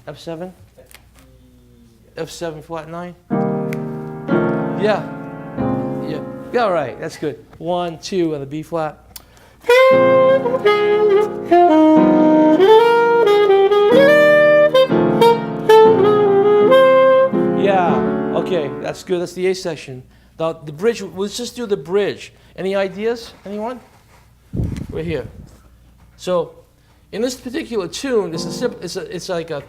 F7? F7 flat 9? Yeah. Yeah. Yeah, all right. That's good. 1, 2 on the B flat. Yeah. Okay. That's good. That's the A section. The bridge. Let's just do the bridge. Any ideas? Anyone? We're here. So, in this particular tune, it's like a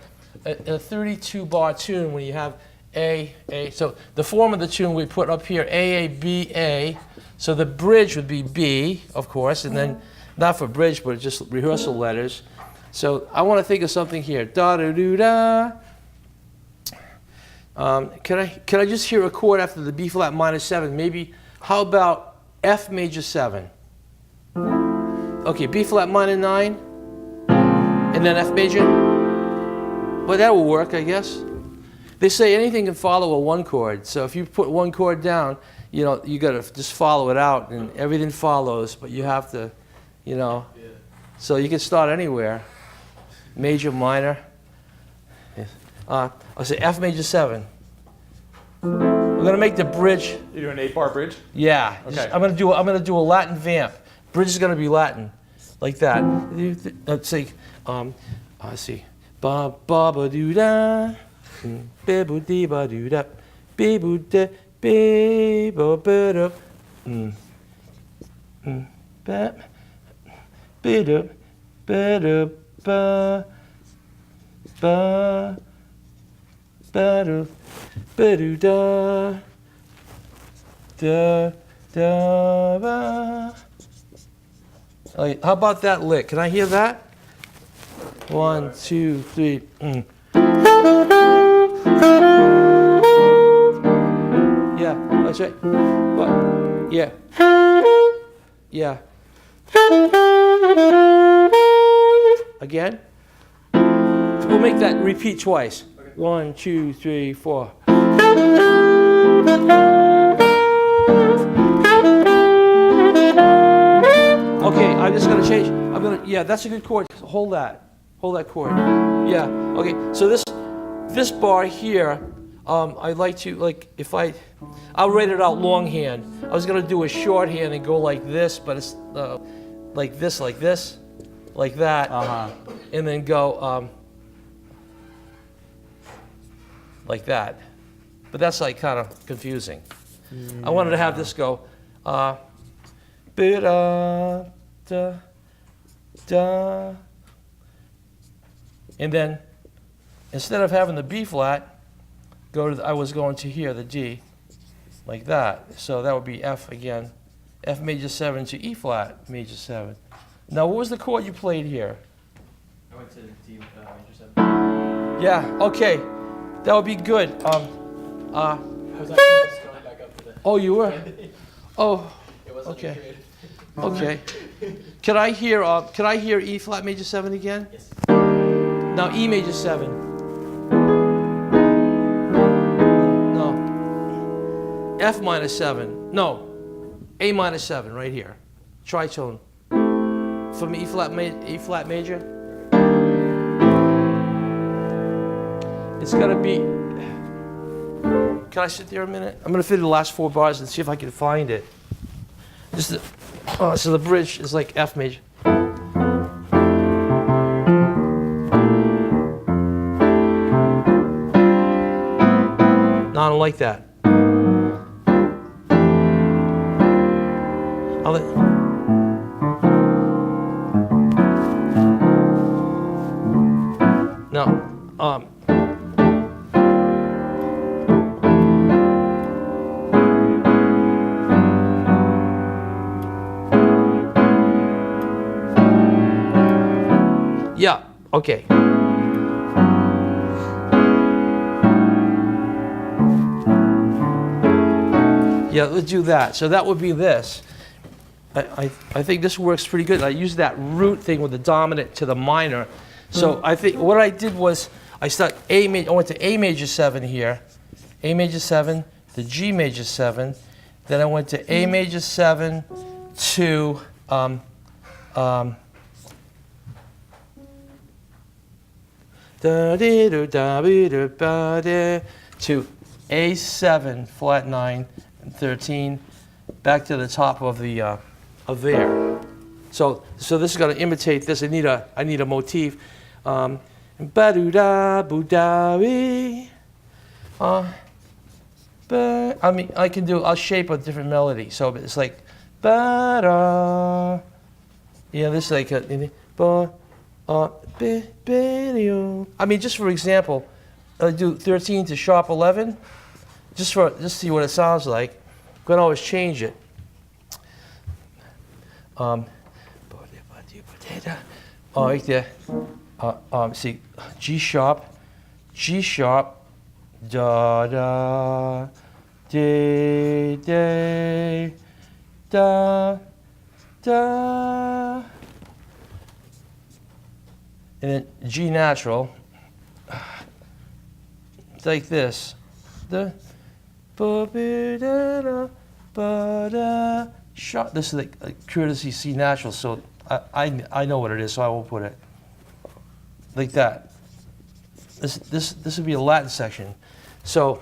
32 bar tune when you have A. So the form of the tune we put up here, A, B, A. So the bridge would be B, of course, and then not for bridge, but just rehearsal letters. So I want to think of something here. Da da do da. Can I just hear a chord after the B flat minor 7? Maybe. How about F major 7? Okay, B flat minor 9. And then F major? Well, that will work, I guess. They say anything can follow a 1 chord. So if you put 1 chord down, you know, you got to just follow it out, and everything follows, but you have to, you know. Yeah. So you can start anywhere. Major, minor. I'll say F major 7. We're going to make the bridge. You do an 8-bar bridge? Yeah. Okay. I'm going to do a Latin vamp. Bridge is going to be Latin. Like that. Let's see. Let's see. Ba ba ba doo da, be boo dee ba doo da, be boo de, be ba ba da, ba, be da, ba da ba, ba, ba da, ba doo da, da da ba. How about that lick? Can I hear that? 1, 2, 3. Yeah, that's right. What? Yeah. Yeah. Again. We'll make that repeat twice. 1, 2, 3, 4. Okay, I'm just gonna change. Yeah, that's a good chord. Hold that chord. Yeah. Okay. So this bar here, I'd like to if I I'll write it out longhand. I was gonna do a shorthand and go like this, but it's like this, like that, and then go like that. But that's like kind of confusing. I wanted to have this go da da, and then instead of having the B flat, I was going to here, the D, like that. So that would be F again, F major 7 to E flat major 7. Now, what was the chord you played here? I went to D major 7. Yeah, okay, that would be good. I was actually just going back up to the. Oh, you were? Oh, It wasn't okay. creative. okay. Can I hear E flat major 7 again? Yes. Now E major 7. No. F minor 7. No. A minor 7 right here. Tritone. From E flat major. It's gonna be. Can I sit there a minute? I'm gonna fit the last 4 bars and see if I can find it. Just so the bridge is like F major. No, I don't like that. No. Yeah, okay. Yeah, let's do that. So that would be this. I think this works pretty good. I used that root thing with the dominant to the minor. So I think what I did was I went to A major 7 here, A major 7, the G major 7, then I went to A major 7 to to A7 flat 9 and 13 back to the top of the of there. So this is going to imitate this. I need a motif. Ba-do-da, boo-da-wee. I mean, I'll shape a different melody. So it's like ba-da. Yeah, this is like a I mean, just for example, I do 13 to sharp 11, just see what it sounds like. I'm gonna always change it. Right there. See, G sharp, da da, de de, da da, and then G natural. It's like this. The sharp. This is like courtesy C natural. So I know what it is, so I won't put it like that. This would be a Latin section. So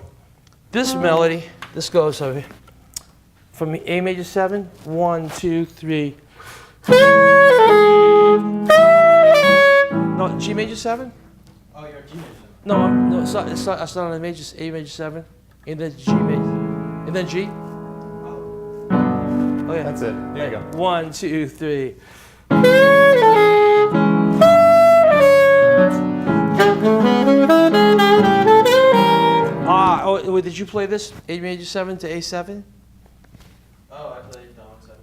this melody, this goes over from A major 7, 1, 2, 3. No, G major 7? Oh, you're a G major. No, it's not on A major 7, and then G major, and then G. Oh yeah, That's it. There you go. 1, 2, 3. Oh, did you play this? A major 7 to A7? Oh, I played Dom 7.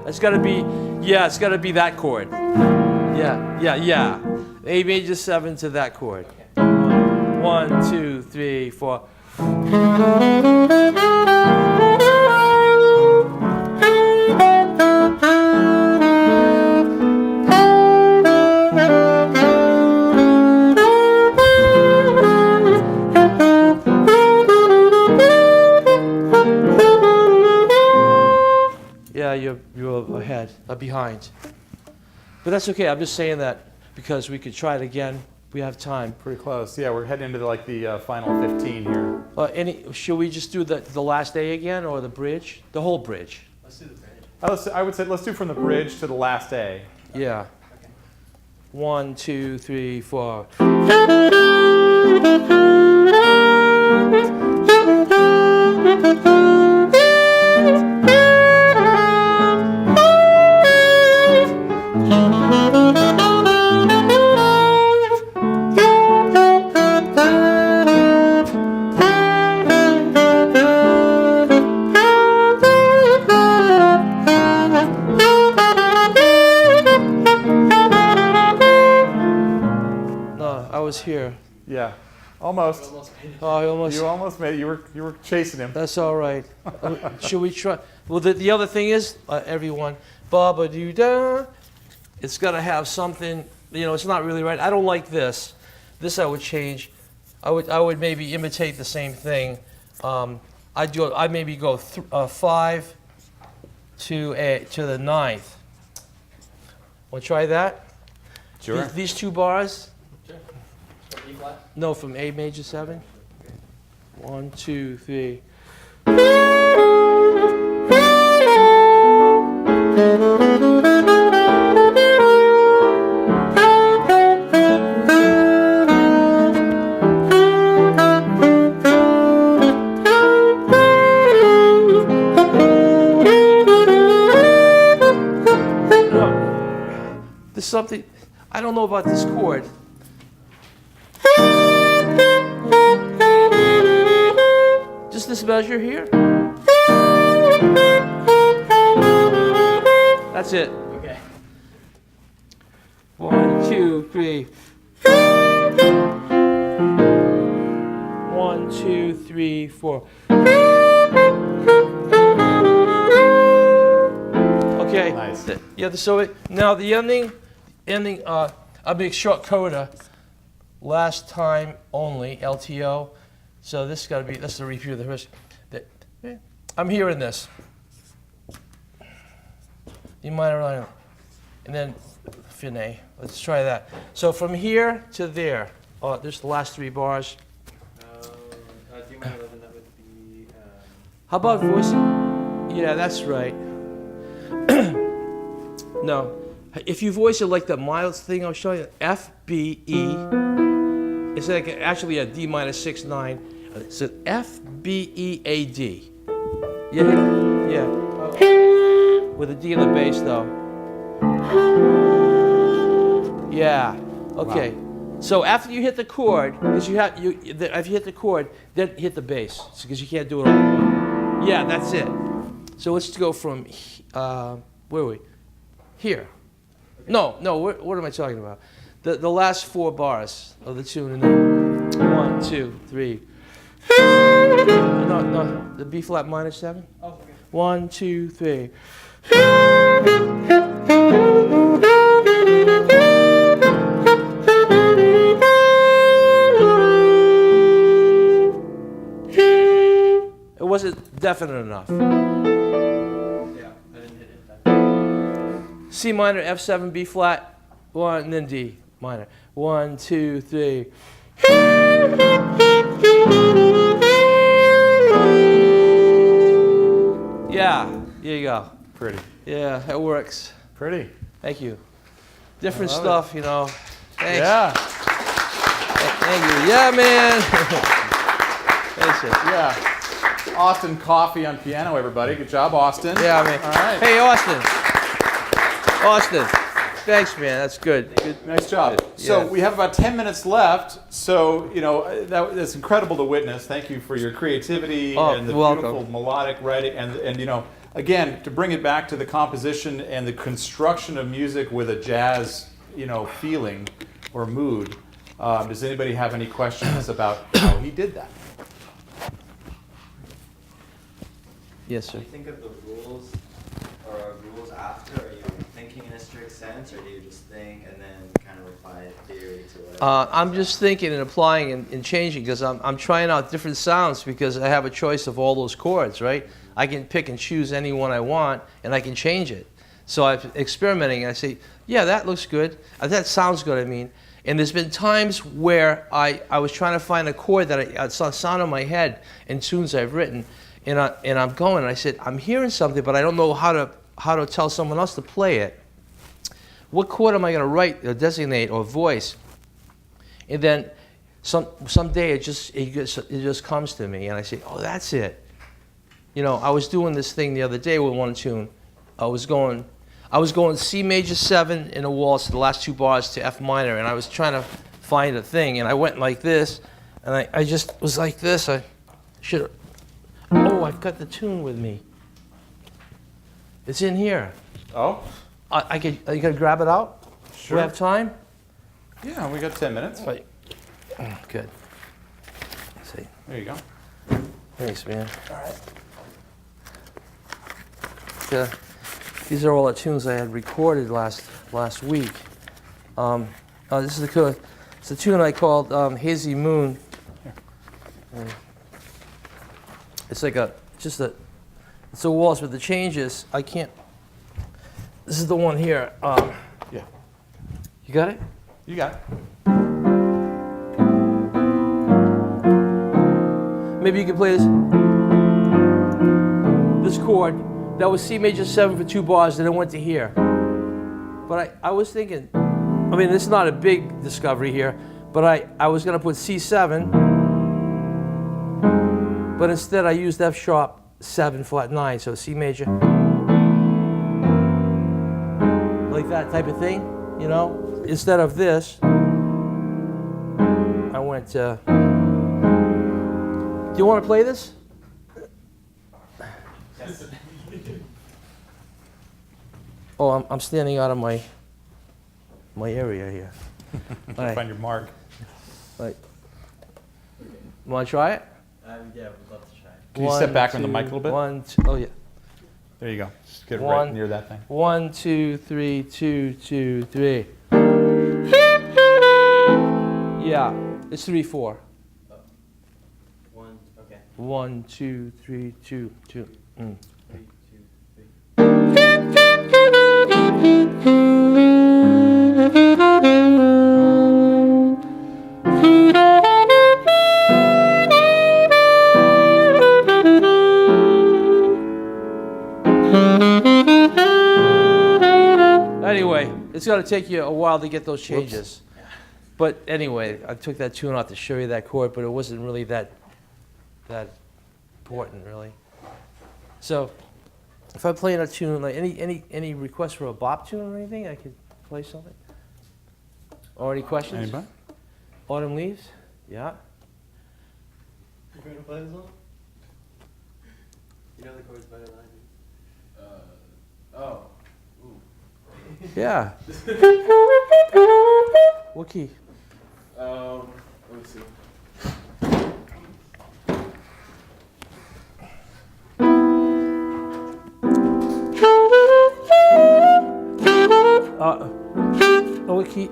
It's gotta be, yeah, it's gotta be that chord. Yeah. A major 7 to that chord. Okay. 1, 2, 3, 4. Yeah, you're ahead, behind. But that's okay, I'm just saying that because we could try it again We have time. Pretty close. Yeah, we're heading into like the final 15 here. Should we just do the last A again, or the bridge? The whole bridge. Let's do the bridge. I would say let's do from the bridge to the last A. Yeah. Okay. 1, 2, 3, 4. Here. Yeah, almost. You almost made it. You were chasing him. That's all right. Should we try? Well, the other thing is, everyone, ba-ba-doo-da. It's got to have something. It's not really right. I don't like this. This I would change. I would maybe imitate the same thing. I'd maybe go 5 to the 9th. Want to try that? Sure. These 2 bars. From E flat? No, from A major 7. 1, 2, 3. There's something, I don't know about this chord. Just this measure here. That's it. Okay. 1, 2, 3. 1, 2, 3, 4. Okay. Nice. Yeah. So now the ending. A big short coda. Last time only, LTO. So this got to be, that's the review of the rest. I'm hearing this. E minor, and then Fine. Let's try that. So from here to there, there's the last 3 bars. D minor 11, that would be. How about voice? Yeah, that's right. No. If you voice it like the mild thing I was showing you, F, B, E. It's like actually a D minor 6, 9. It's an F, B, E, A, D. Yeah. With a D in the bass though. Yeah. Okay. Wow. So after you hit the chord, because if you hit the chord, then hit the bass, because you can't do it all in one. Yeah, that's it. So let's go from where are we? Here. No. What am I talking about? The last 4 bars of the tune, and then 1, 2, 3. No, the B flat minor 7. Oh, okay. 1, 2, 3. It wasn't definite enough. Yeah, I didn't hit it. C minor, F7, B flat, 1, and then D minor. 1, 2, 3. Yeah, here you go. Pretty. Yeah, that works. Pretty. Thank you. Different stuff, you know. Thanks. Yeah. Thank you. Yeah, man. Thanks, sir. Yeah. Austin Coffee on piano, everybody. Good job, Austin. Yeah, man. All right. Hey, Austin. Thanks, man. That's good. Nice job. So Yeah. we have about 10 minutes left. So, that's incredible to witness. Thank you for your creativity and the beautiful melodic writing. And again, to bring it back to the composition and the construction of music with a jazz, feeling or mood. Does anybody have any questions about how he did that? Yes, sir. Do you think of the rules or rules after? Are you thinking in a strict sense, or do you just think and then kind of apply theory to it? I'm just thinking and applying and changing, because I'm trying out different sounds, because I have a choice of all those chords, right? I can pick and choose any one I want, and I can change it. So I'm experimenting, and I say, yeah, that looks good. That sounds good, I mean. And there's been times where I was trying to find a chord that I saw sound in my head in tunes I've written, and I'm going, and I said, I'm hearing something, but I don't know how to tell someone else to play it. What chord am I going to write or designate or voice? And then someday it just comes to me, and I say, oh, that's it. You know, I was doing this thing the other day with one tune. I was going C major 7 in a waltz, the last 2 bars to F minor, and I was trying to find a thing, and I went like this, and I just was like this. I should have. Oh, I've got the tune with me. It's in here. Oh, Are you gonna grab it out? sure. Do we have time? Yeah, we got 10 minutes. Right. Good. Let's see. There you go. Thanks, man. All right. These are all the tunes I had recorded last week. This is it's a tune I called Hazy Moon. It's like it's a waltz with the changes. I can't. This is the one here. Yeah. You got it? You got it. Maybe you can play this chord. That was C major 7 for 2 bars, and it went to here. But I was thinking, I mean, this is not a big discovery here, but I was going to put C7, but instead I used F sharp 7 flat 9, so C major. Like that type of thing, you know? Instead of this, I went, do you want to play this? Yes. Oh, I'm standing out of my area here. All right. Find your mark. Right. Want to try it? Yeah, we'd love to try. Can you step back from the mic a little bit? 1, 2, oh yeah. There you go. Just get One. right near that thing. 1, 2, 3, 2, 2, 3. Yeah, it's 3, 4. 1, okay. 1, 2, 3, 2, 2. 3, 2, 3. Anyway, it's going to take you a while to get those changes. But anyway, I took that tune out to show you that chord, but it wasn't really that important, really. So, if I'm playing a tune, like any requests for a bop tune or anything, I could play something. Or any questions? Anybody? Autumn Leaves? Yeah. You gonna play this one? You know the chords better than I do. Oh. Ooh. Yeah. What key? Let me see. What key?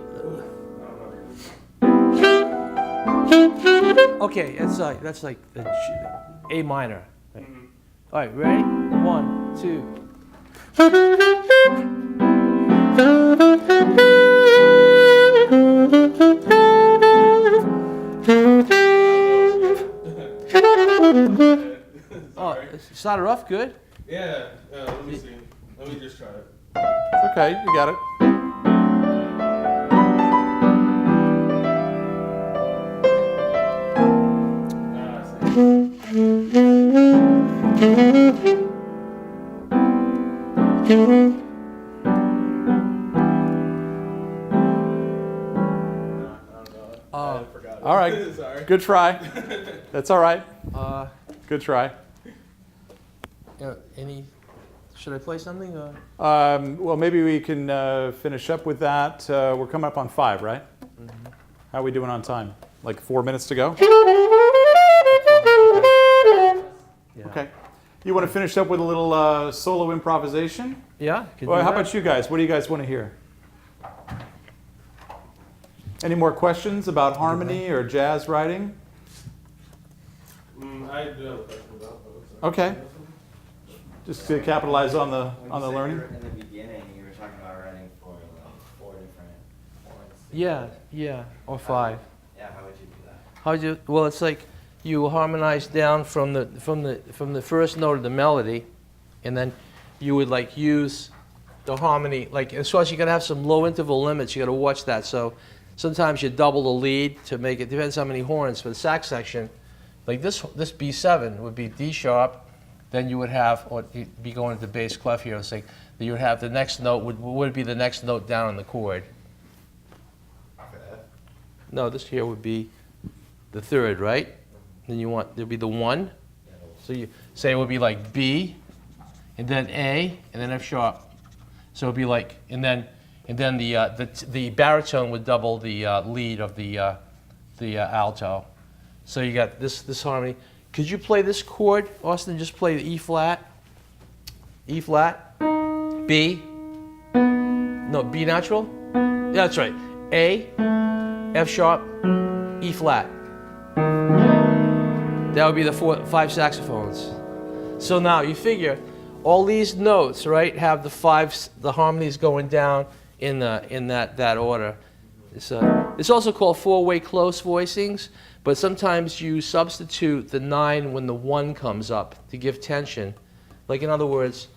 Okay, that's like the A minor. Right. All right, ready? 1, 2. Oh, it started off good. Yeah, let me see. Let me just try it. It's okay. You got it. I see. I forgot it. All right. Sorry. Good try. That's all right. Good try. Should I play something? Or? Well, maybe we can finish up with that. We're coming up on 5, right? Mm-hmm. How are we doing on time? Like 4 minutes to go? Yeah. Okay. You want to finish up with a little solo improvisation? Yeah. could Well, do how that. about you guys? What do you guys want to hear? Any more questions about harmony or jazz writing? I do have a question about that. Okay. Just to capitalize on the When you said learning. In the beginning, you were talking about writing for like 4 different chords. Yeah, or 5. Yeah, how would you do that? How would you? Well, it's like you harmonize down from the first note of the melody, and then you would like use the harmony. Like as far as you gotta have some low interval limits, you gotta watch that. So sometimes you double the lead to make it. Depends how many horns for the sax section. Like this B7 would be D sharp. Then you would have, or you'd be going to the bass clef here. It's like you would have the next note would be the next note down in the chord. No, this here would be the 3rd, right? Then there'd be the 1. So you say it would be like B, and then A, and then F sharp. So it'd be like, and then the baritone would double the lead of the alto. So you got this harmony. Could you play this chord, Austin? Just play the E flat, B, no, B natural? Yeah, that's right. A, F sharp, E flat. That would be the 5 saxophones. So now you figure all these notes, right, have the harmonies going down in that order. It's also called 4-way close voicings, but sometimes you substitute the 9 when the 1 comes up to give tension. Like in other words,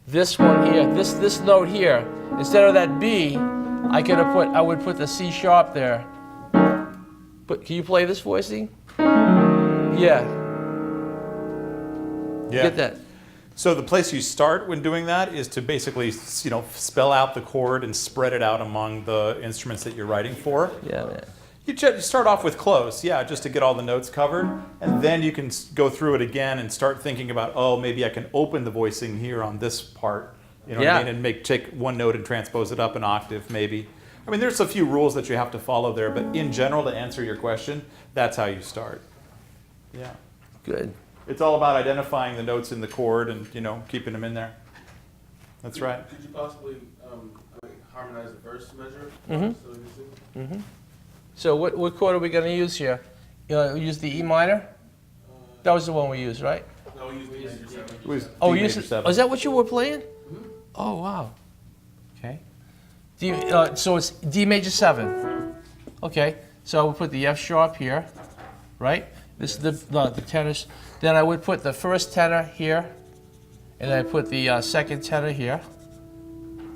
this one here, this note here, instead of that B, I would put the C sharp there. But can you play this voicing? Yeah. Get that. So the place you start when doing that is to basically, spell out the chord and spread it out among the instruments that you're writing for. Yeah, man. You start off with close, just to get all the notes covered, and then you can go through it again and start thinking about, maybe I can open the voicing here on this part, what I mean, and take one note and transpose it up an octave, maybe. I mean, there's a few rules that you have to follow there, but in general, to answer your question, that's how you start. Yeah. Good. It's all about identifying the notes in the chord and, keeping them in there. That's right. Could you possibly harmonize the verse measure? Mm-hmm. Mm-hmm. So what chord are we going to use here? Use the E minor? That was the one we used, right? No, we used the major 7. We used 7. Oh, is that what you were playing? Mm-hmm. Oh, wow. Okay. So it's D major 7. Okay. So I would put the F sharp here, right? This is the tenors. Then I would put the first tenor here, and then I put the second tenor here,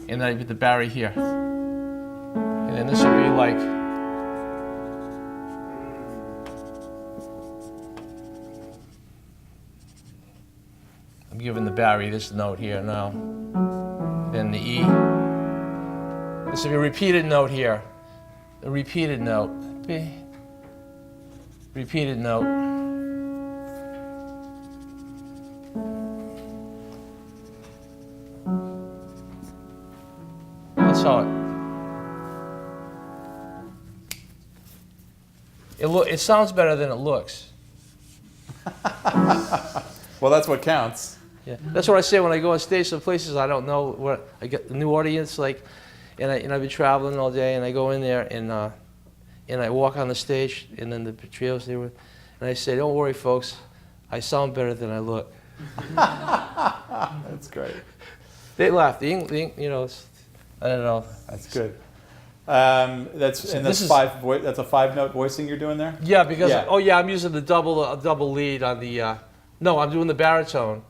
and then I put the bari here. And then this would be like, I'm giving the bari this note here now. Then the E. This would be a repeated note here. A repeated note. B. Repeated note. That's how it sounds better than it looks. Well, that's what counts. Yeah, that's what I say when I go on stage. Some places I don't know what I get the new audience and I've been traveling all day, and I go in there and I walk on the stage, and then the trios there, and I say, "Don't worry, folks, I sound better than I look." That's great. They laugh. I don't know. That's good. That's a 5-note voicing you're doing there. Yeah, because I'm using the double lead on the. No, I'm doing the baritone.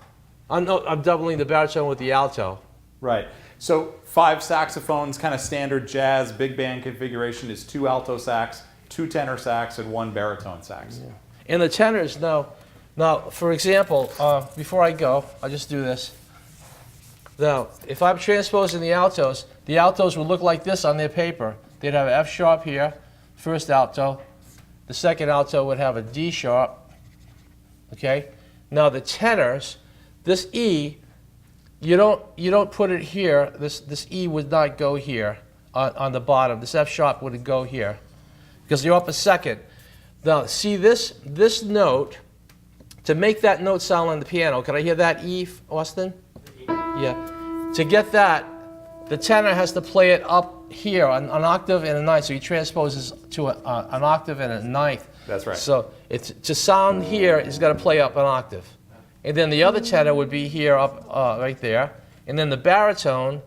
I'm doubling the baritone with the alto. Right. So 5 saxophones, kind of standard jazz big band configuration is 2 alto sax, 2 tenor sax, and 1 baritone sax. Yeah. And the tenors, now, for example, before I go, I'll just do this. Now, if I'm transposing the altos would look like this on their paper. They'd have an F sharp here, first alto. The second alto would have a D sharp. Okay. Now the tenors, this E, you don't put it here. This E would not go here on the bottom. This F sharp would go here because you're up a second. Now see this note. To make that note sound on the piano, can I hear that E, Austin? Yeah. To get that, the tenor has to play it up here, an octave and a ninth. So he transposes to an octave and a ninth. That's right. So to sound here, it's got to play up an octave. And then the other tenor would be here up right there. And then the baritone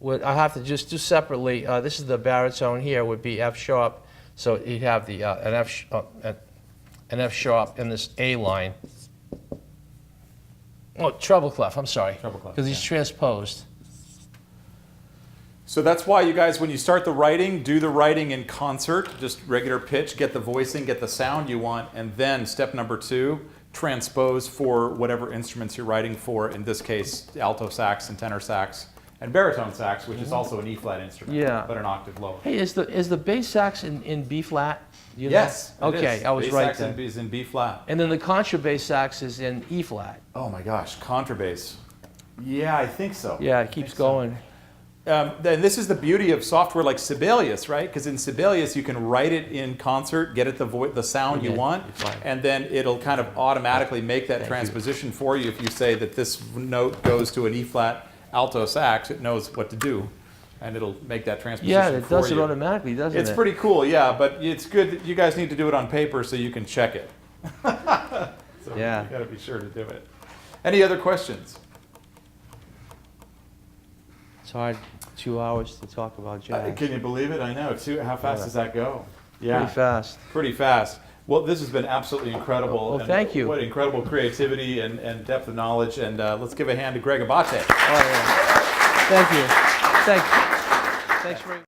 I have to just do separately. This is the baritone here would be F sharp, so you'd have the an F sharp in this A line. Oh, treble clef. I'm sorry. Treble clef, Because he's transposed. So that's why you guys, when you start the writing, do the writing in concert, just regular pitch, get the voicing, get the sound you want, and then step number 2, transpose for whatever instruments you're writing for, in this case, alto sax and tenor sax, and baritone sax, which is also an E-flat instrument, Yeah. but an octave lower. Hey, is the bass sax in B flat? You know? Yes, it Okay, is. I was Bass right sax then. is in B flat. And then the contrabass sax is in E flat. Oh my gosh, contrabass. Yeah, I think so. Yeah, it keeps going. And this is the beauty of software like Sibelius, right? Because in Sibelius you can write it in concert, get it the sound you Yeah, want, it's fine. and then it'll kind of automatically make that Thank transposition for you. If you say that this note goes to an E-flat alto sax, it knows what to do, and it'll make that transposition Yeah, it for does it you. automatically, doesn't it? It's pretty cool, yeah, but it's good that you guys need to do it on paper so you can check it. So Yeah. you gotta be sure to do it. Any other questions? It's hard, 2 hours to talk about jazz. Can you believe it? I know. How fast Yeah. does that go? Yeah. Pretty fast. Pretty fast. Well, this has been absolutely incredible. Well, and thank you. What incredible creativity and depth of knowledge. And let's give a hand to Greg Abate. Oh, yeah. Thank you. Thanks very